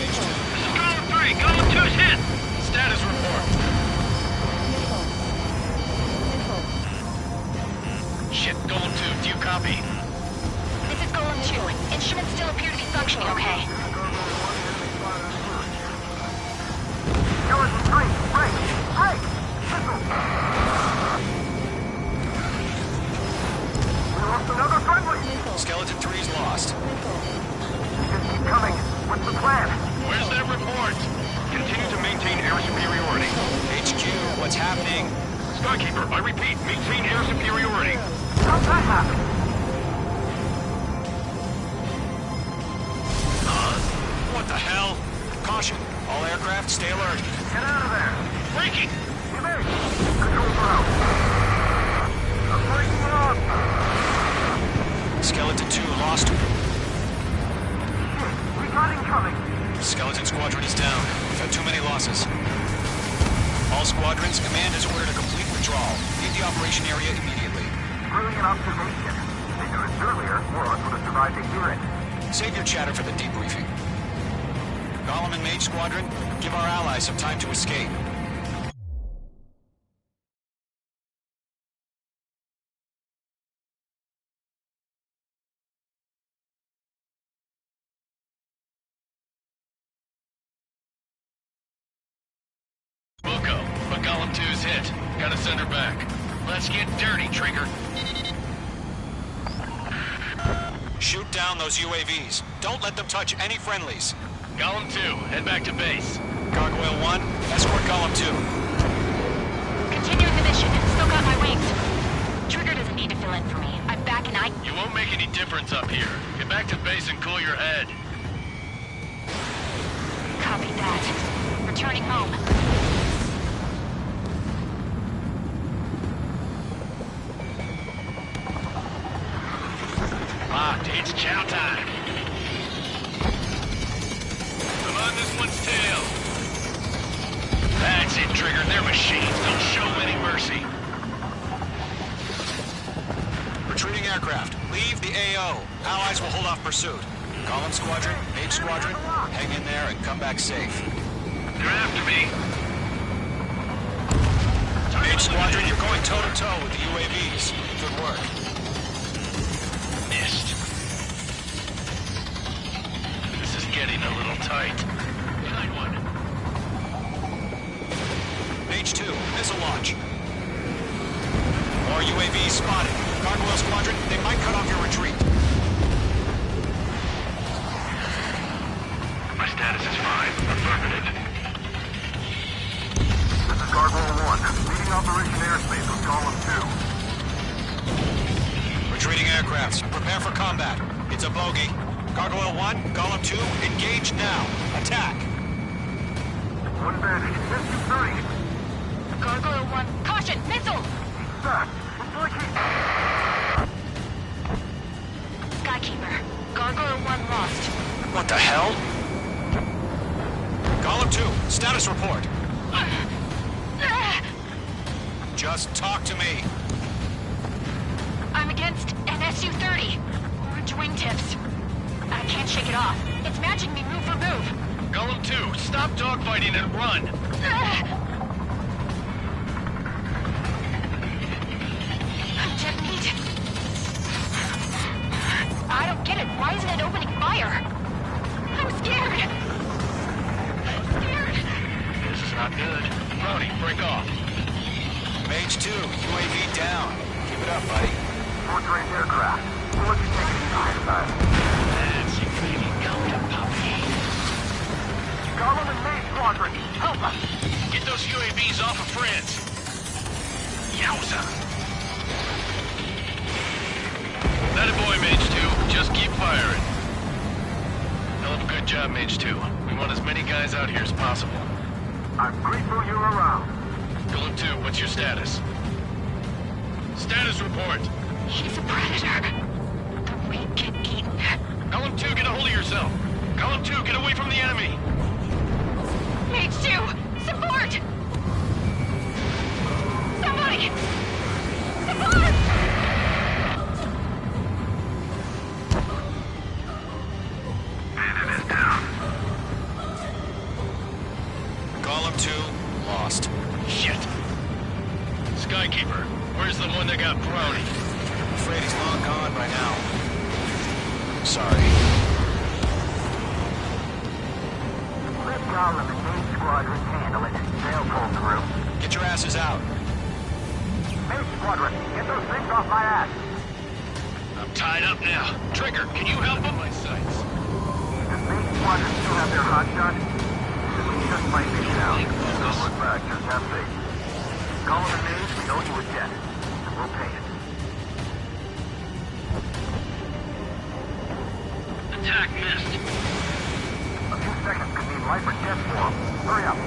This is Column 3, Column 2's hit! Status report. Shit, Golem 2, do you copy? This is Golem 2. Instruments still appear to be functioning okay. Skeleton 3, break! Break! Missile! We lost another friendly! Skeleton 3's lost. Just keep coming. What's the plan? Where's that report? Continue to maintain air superiority. HQ, what's happening? Skykeeper, I repeat, maintain air superiority. How'd that happen? What the hell? Caution. All aircraft, stay alert. Get out of there! Breaking! Evade! Controls are out. I'm breaking up! Skeleton 2 lost. Shit, we got incoming! Skeleton Squadron is down. We've had too many losses. All squadrons, command has ordered a complete withdrawal. Leave the operation area immediately. Brilliant observation. If they knew this earlier, more of us would have survived to hear it. Save your chatter for the debriefing. Golem and Mage Squadron, give our allies some time to escape. Boko, but Golem 2's hit. Gotta send her back. Let's get dirty, Trigger. Shoot down those UAVs. Don't let them touch any friendlies. Golem 2, head back to base. Gargoyle 1, escort Golem 2. Continuing the mission. Still got my wings. Trigger doesn't need to fill in for me. I'm back and I... You won't make any difference up here. Get back to base and cool your head. Copy that. Returning home. Locked, it's chow time. I'm on this one's tail. That's it, Trigger. They're machines. Don't show any mercy. Retreating aircraft, leave the AO. Allies will hold off pursuit. Golem Squadron, Mage Squadron, hang in there and come back safe. They're after me. Mage Squadron, you're going toe-to-toe with the UAVs. Good work. Missed. This is getting a little tight. Behind one. Mage 2, missile launch. More UAVs spotted. Gargoyle Squadron, they might cut off your retreat. My status is fine. Affirmative. This is Gargoyle 1, leading Operation Airspace with Column 2. Retreating aircrafts, prepare for combat. It's a bogey. Gargoyle 1, Golem 2, engage now. Attack. One bandit, SU-30. Gargoyle 1. Caution! Missile! Fast. It's like he... Skykeeper. Gargoyle 1 lost. What the hell? Golem 2, status report. Just talk to me. I'm against an SU-30. Orange wingtips. I can't shake it off. It's matching me move for move. Golem 2, stop dogfighting and run! Technique. I don't get it. Why isn't it opening fire? I'm scared. This is not good. Brody, break off. Mage 2, UAV down. Keep it up, buddy. Fourth-range aircraft. We'll let you take it behind time. That's your baby golem puppy. Golem and Mage Squadron, help us! Get those UAVs off of friends. Yowza. That a boy, Mage 2. Just keep firing. Hell of a good job, Mage 2. We want as many guys out here as possible. I'm grateful you're around. Golem 2, what's your status? Status report. He's a predator. The weak get eaten. Golem 2, get a hold of yourself. Golem 2, get away from the enemy. Mage 2, support! Somebody! Support! Bandit is down. Golem 2, lost. Shit. Skykeeper, where's the one that got Brownie? I'm afraid he's long gone by now. Sorry. Let Golem and Mage Squadron handle it. They'll pull through. Get your asses out. Mage Squadron, get those things off my ass. I'm tied up now. Trigger, can you help him? My sights. Does Mage Squadron still have their hot shot? We just might be down. Don't look back, just have faith. Golem and Mage, we owe you a debt. And we'll pay it. Attack missed. A few seconds could mean life or death for them. Hurry up.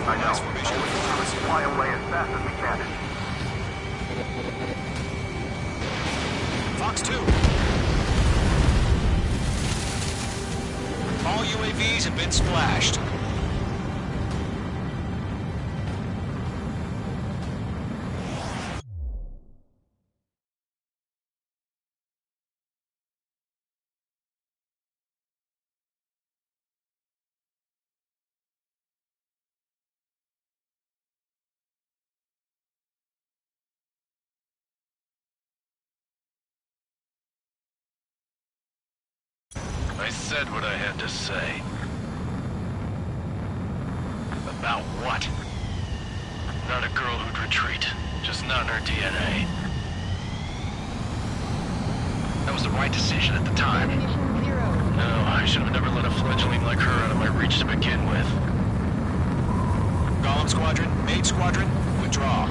I know. Always fly away as fast as we can. Fox 2. All UAVs have been splashed. I said what I had to say. About what? Not a girl who'd retreat. Just not in her DNA. That was the right decision at the time. No, I should have never let a fledgling like her out of my reach to begin with. Golem Squadron, Mage Squadron, withdraw.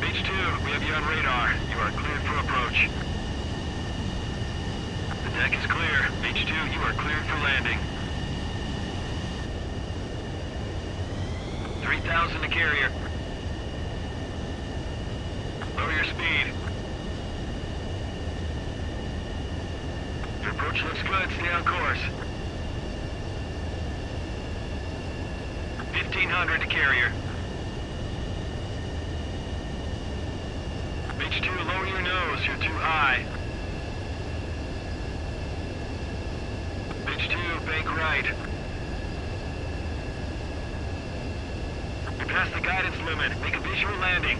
Mage 2, we have you on radar. You are cleared for approach. The deck is clear. Mage 2, you are cleared for landing. 3,000 to carrier. Lower your speed. Your approach looks good. Stay on course. 1,500 to carrier. Mage 2, lower your nose. You're too high. Mage 2, bank right. You're past the guidance limit. Make a visual landing.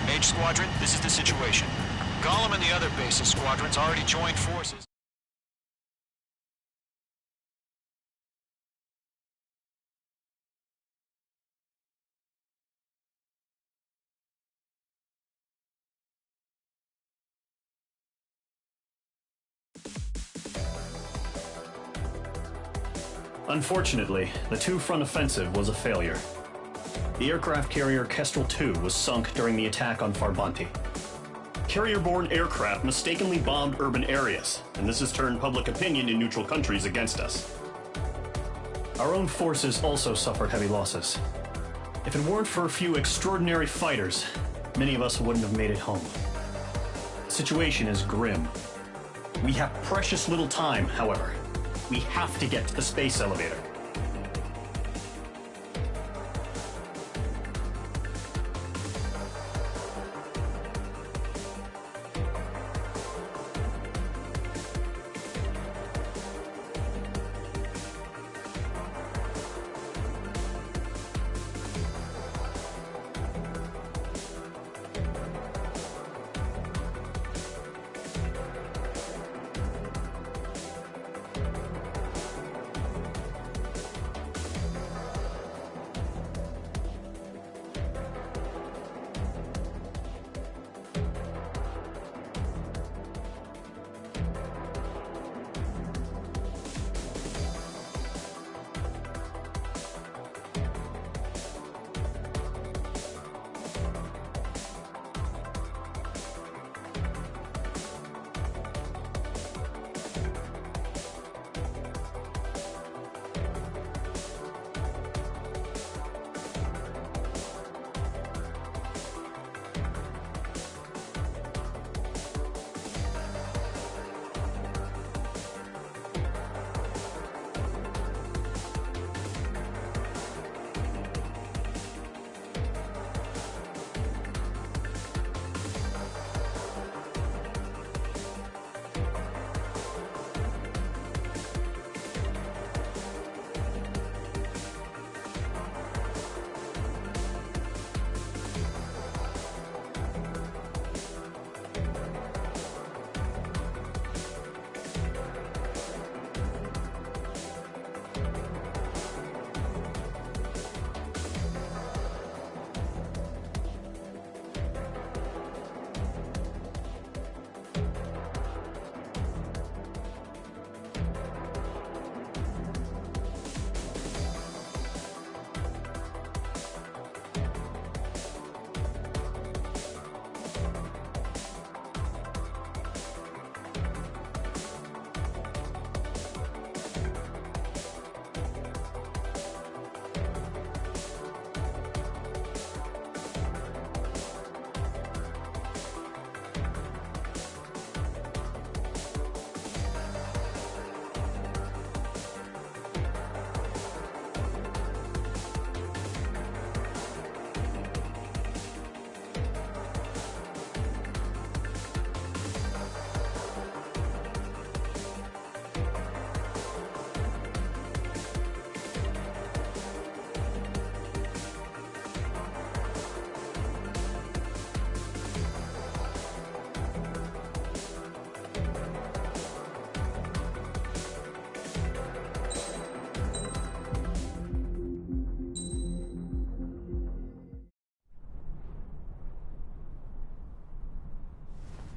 Mage Squadron, this is the situation. Golem and the other bases squadrons already joined forces. Unfortunately, the two-front offensive was a failure. The aircraft carrier Kestrel II was sunk during the attack on Farbanti. Carrier-borne aircraft mistakenly bombed urban areas, and this has turned public opinion in neutral countries against us. Our own forces also suffered heavy losses. If it weren't for a few extraordinary fighters, many of us wouldn't have made it home. The situation is grim. We have precious little time, however. We have to get to the space elevator.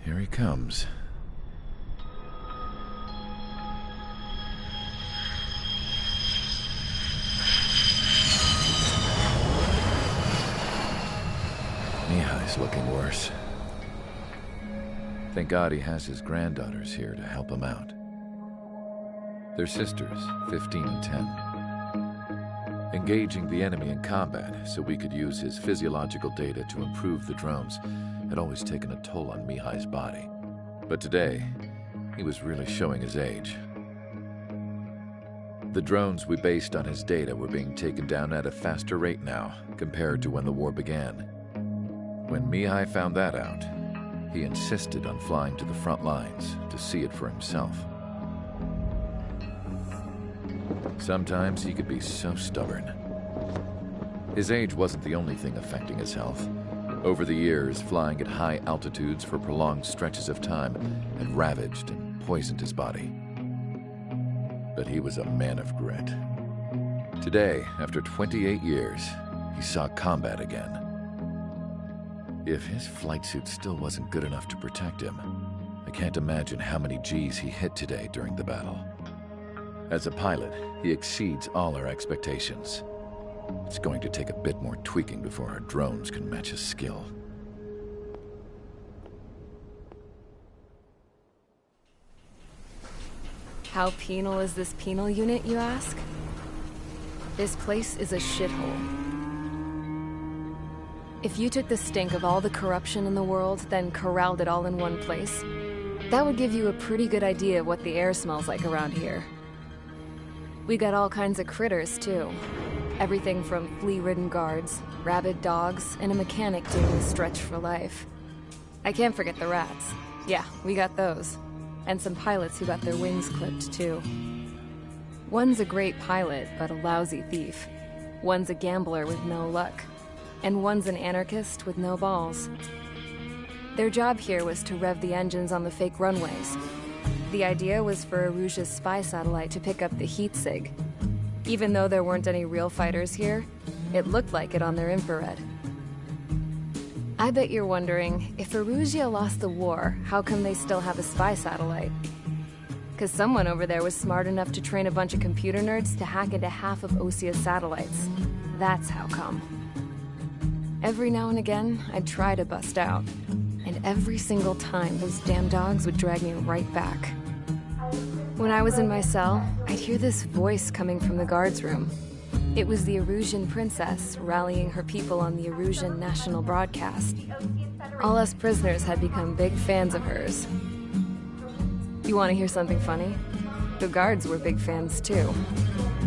Here he comes. Mihai's looking worse. Thank God he has his granddaughters here to help him out. They're sisters, 15 and 10. Engaging the enemy in combat so we could use his physiological data to improve the drones had always taken a toll on Mihai's body. But today, he was really showing his age. The drones we based on his data were being taken down at a faster rate now compared to when the war began. When Mihai found that out, he insisted on flying to the front lines to see it for himself. Sometimes he could be so stubborn. His age wasn't the only thing affecting his health. Over the years, flying at high altitudes for prolonged stretches of time had ravaged and poisoned his body. But he was a man of grit. Today, after 28 years, he saw combat again. If his flight suit still wasn't good enough to protect him, I can't imagine how many Gs he hit today during the battle. As a pilot, he exceeds all our expectations. It's going to take a bit more tweaking before our drones can match his skill. How penal is this penal unit, you ask? This place is a shithole. If you took the stink of all the corruption in the world, then corralled it all in one place, that would give you a pretty good idea of what the air smells like around here. We got all kinds of critters, too. Everything from flea-ridden guards, rabid dogs, and a mechanic doing a stretch for life. I can't forget the rats. Yeah, we got those. And some pilots who got their wings clipped, too. One's a great pilot, but a lousy thief. One's a gambler with no luck. And one's an anarchist with no balls. Their job here was to rev the engines on the fake runways. The idea was for Erusia's spy satellite to pick up the heat sig. Even though there weren't any real fighters here, it looked like it on their infrared. I bet you're wondering, if Erusia lost the war, how come they still have a spy satellite? 'Cause someone over there was smart enough to train a bunch of computer nerds to hack into half of Osia's satellites. That's how come. Every now and again, I'd try to bust out. And every single time, those damn dogs would drag me right back. When I was in my cell, I'd hear this voice coming from the guards room. It was the Erusian princess rallying her people on the Erusian national broadcast. All us prisoners had become big fans of hers. You want to hear something funny? The guards were big fans too.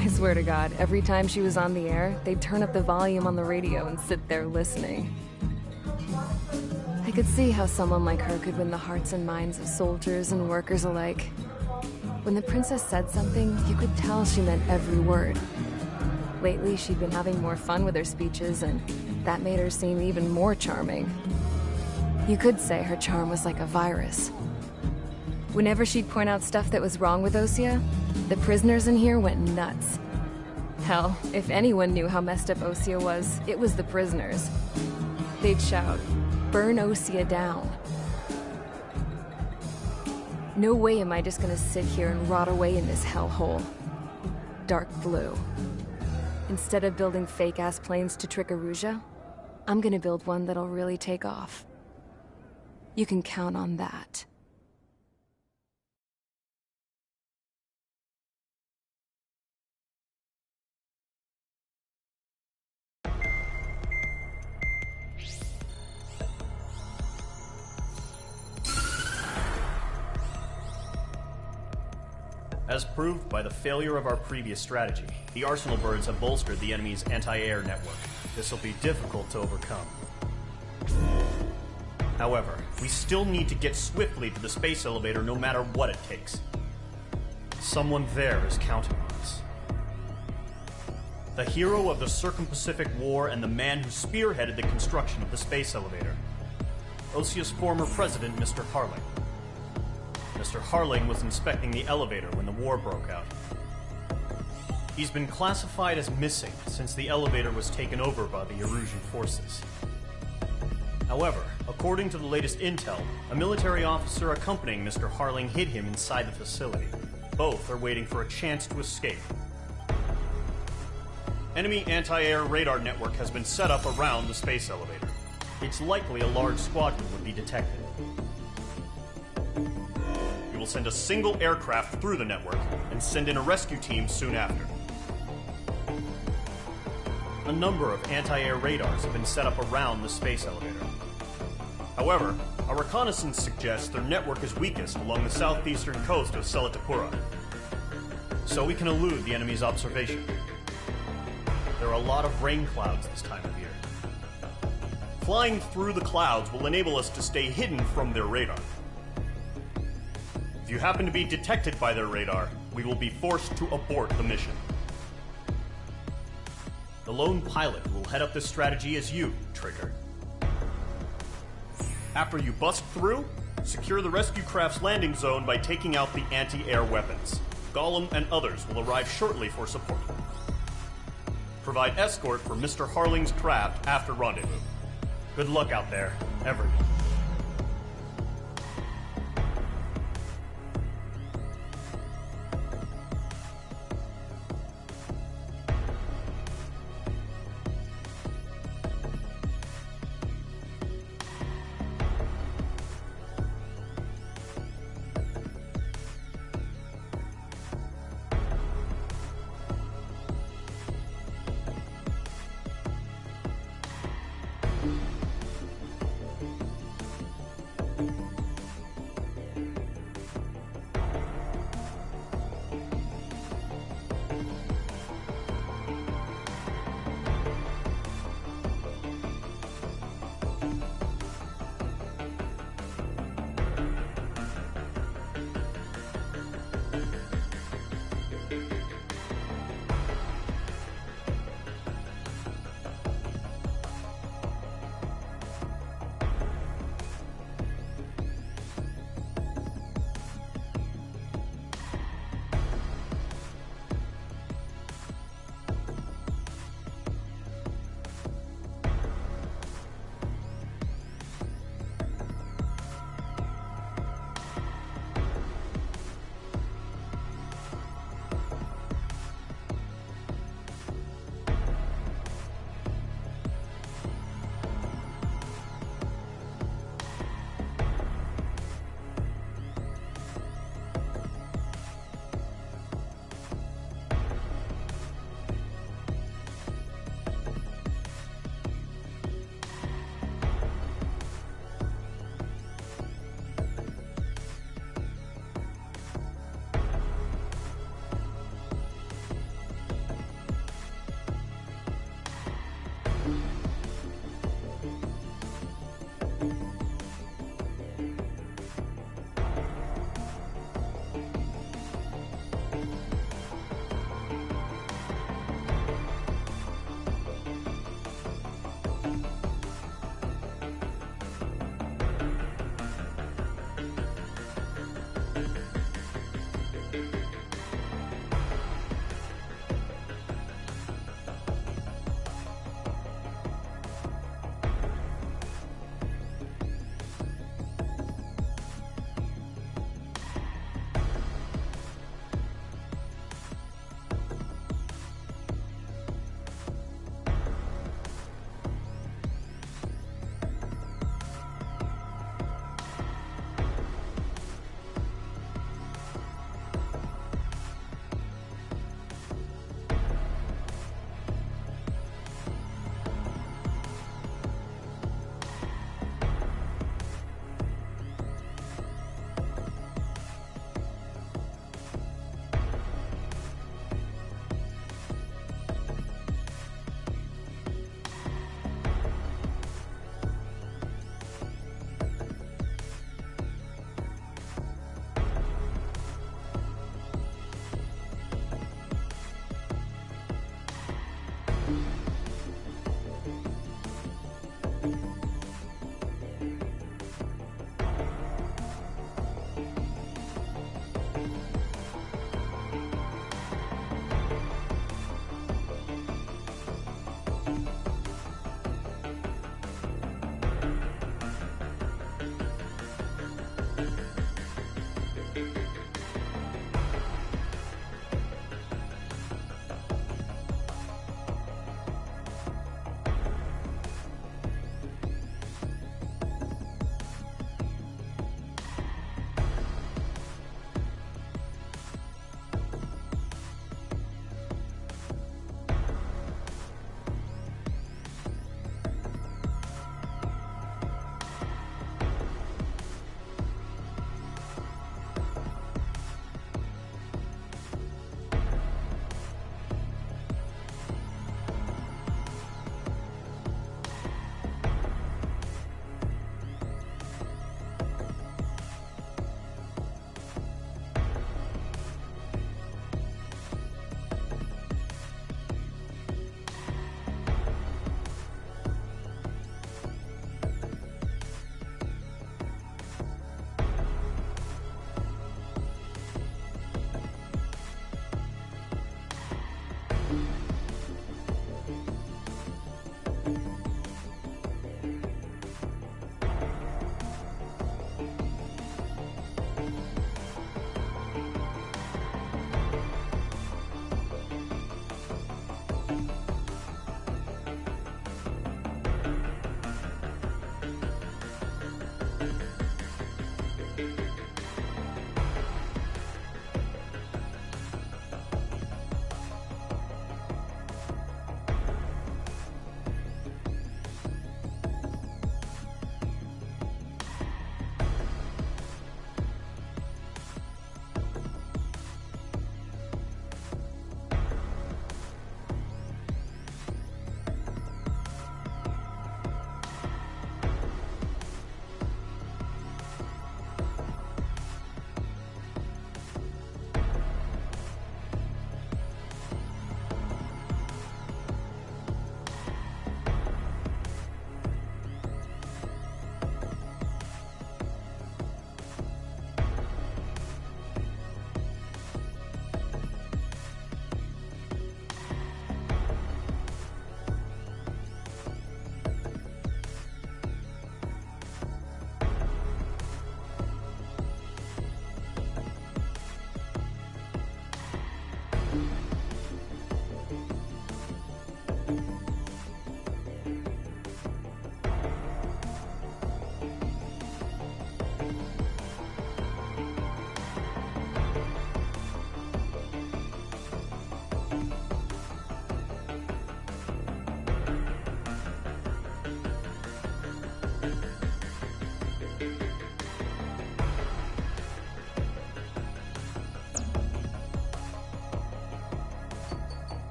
I swear to God, every time she was on the air, they'd turn up the volume on the radio and sit there listening. I could see how someone like her could win the hearts and minds of soldiers and workers alike. When the princess said something, you could tell she meant every word. Lately, she'd been having more fun with her speeches, and that made her seem even more charming. You could say her charm was like a virus. Whenever she'd point out stuff that was wrong with Osia, the prisoners in here went nuts. Hell, if anyone knew how messed up Osia was, it was the prisoners. They'd shout, "Burn Osia down." No way am I just gonna sit here and rot away in this hellhole. Dark blue. Instead of building fake-ass planes to trick Erusia, I'm gonna build one that'll really take off. You can count on that. As proved by the failure of our previous strategy, the Arsenal birds have bolstered the enemy's anti-air network. This will be difficult to overcome. However, we still need to get swiftly to the space elevator no matter what it takes. Someone there is counting on us. The hero of the Circum-Pacific War and the man who spearheaded the construction of the space elevator. Osia's former president, Mr. Harling. Mr. Harling was inspecting the elevator when the war broke out. He's been classified as missing since the elevator was taken over by the Erusian forces. However, according to the latest intel, a military officer accompanying Mr. Harling hid him inside the facility. Both are waiting for a chance to escape. Enemy anti-air radar network has been set up around the space elevator. It's likely a large squadron would be detected. We will send a single aircraft through the network and send in a rescue team soon after. A number of anti-air radars have been set up around the space elevator. However, our reconnaissance suggests their network is weakest along the southeastern coast of Selatapura, so we can elude the enemy's observation. There are a lot of rain clouds this time of year. Flying through the clouds will enable us to stay hidden from their radar. If you happen to be detected by their radar, we will be forced to abort the mission. The lone pilot who will head up this strategy is you, Trigger. After you bust through, secure the rescue craft's landing zone by taking out the anti-air weapons. Gollum and others will arrive shortly for support. Provide escort for Mr. Harling's craft after rendezvous. Good luck out there, everyone.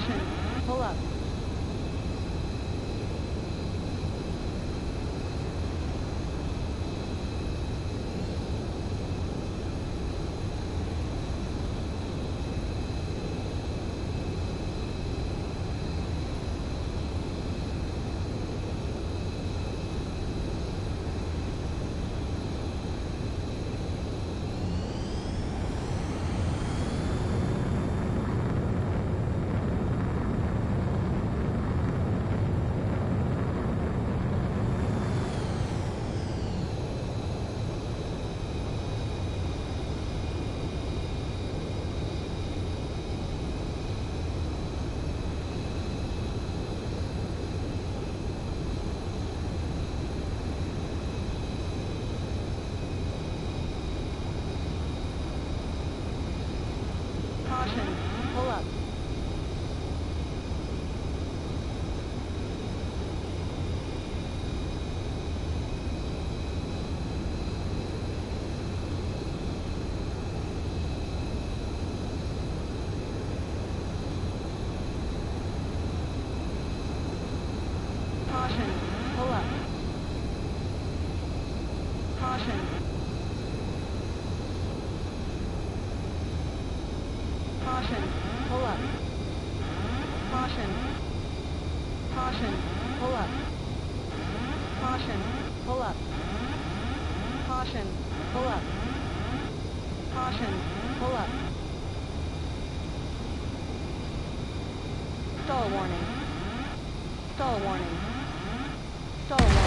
Caution. Pull up. Caution. Pull up. Caution. Pull up. Caution. Caution. Pull up. Caution. Caution. Pull up. Caution. Pull up. Caution. Pull up. Caution. Pull up. Stall warning. Stall warning. Stall warning.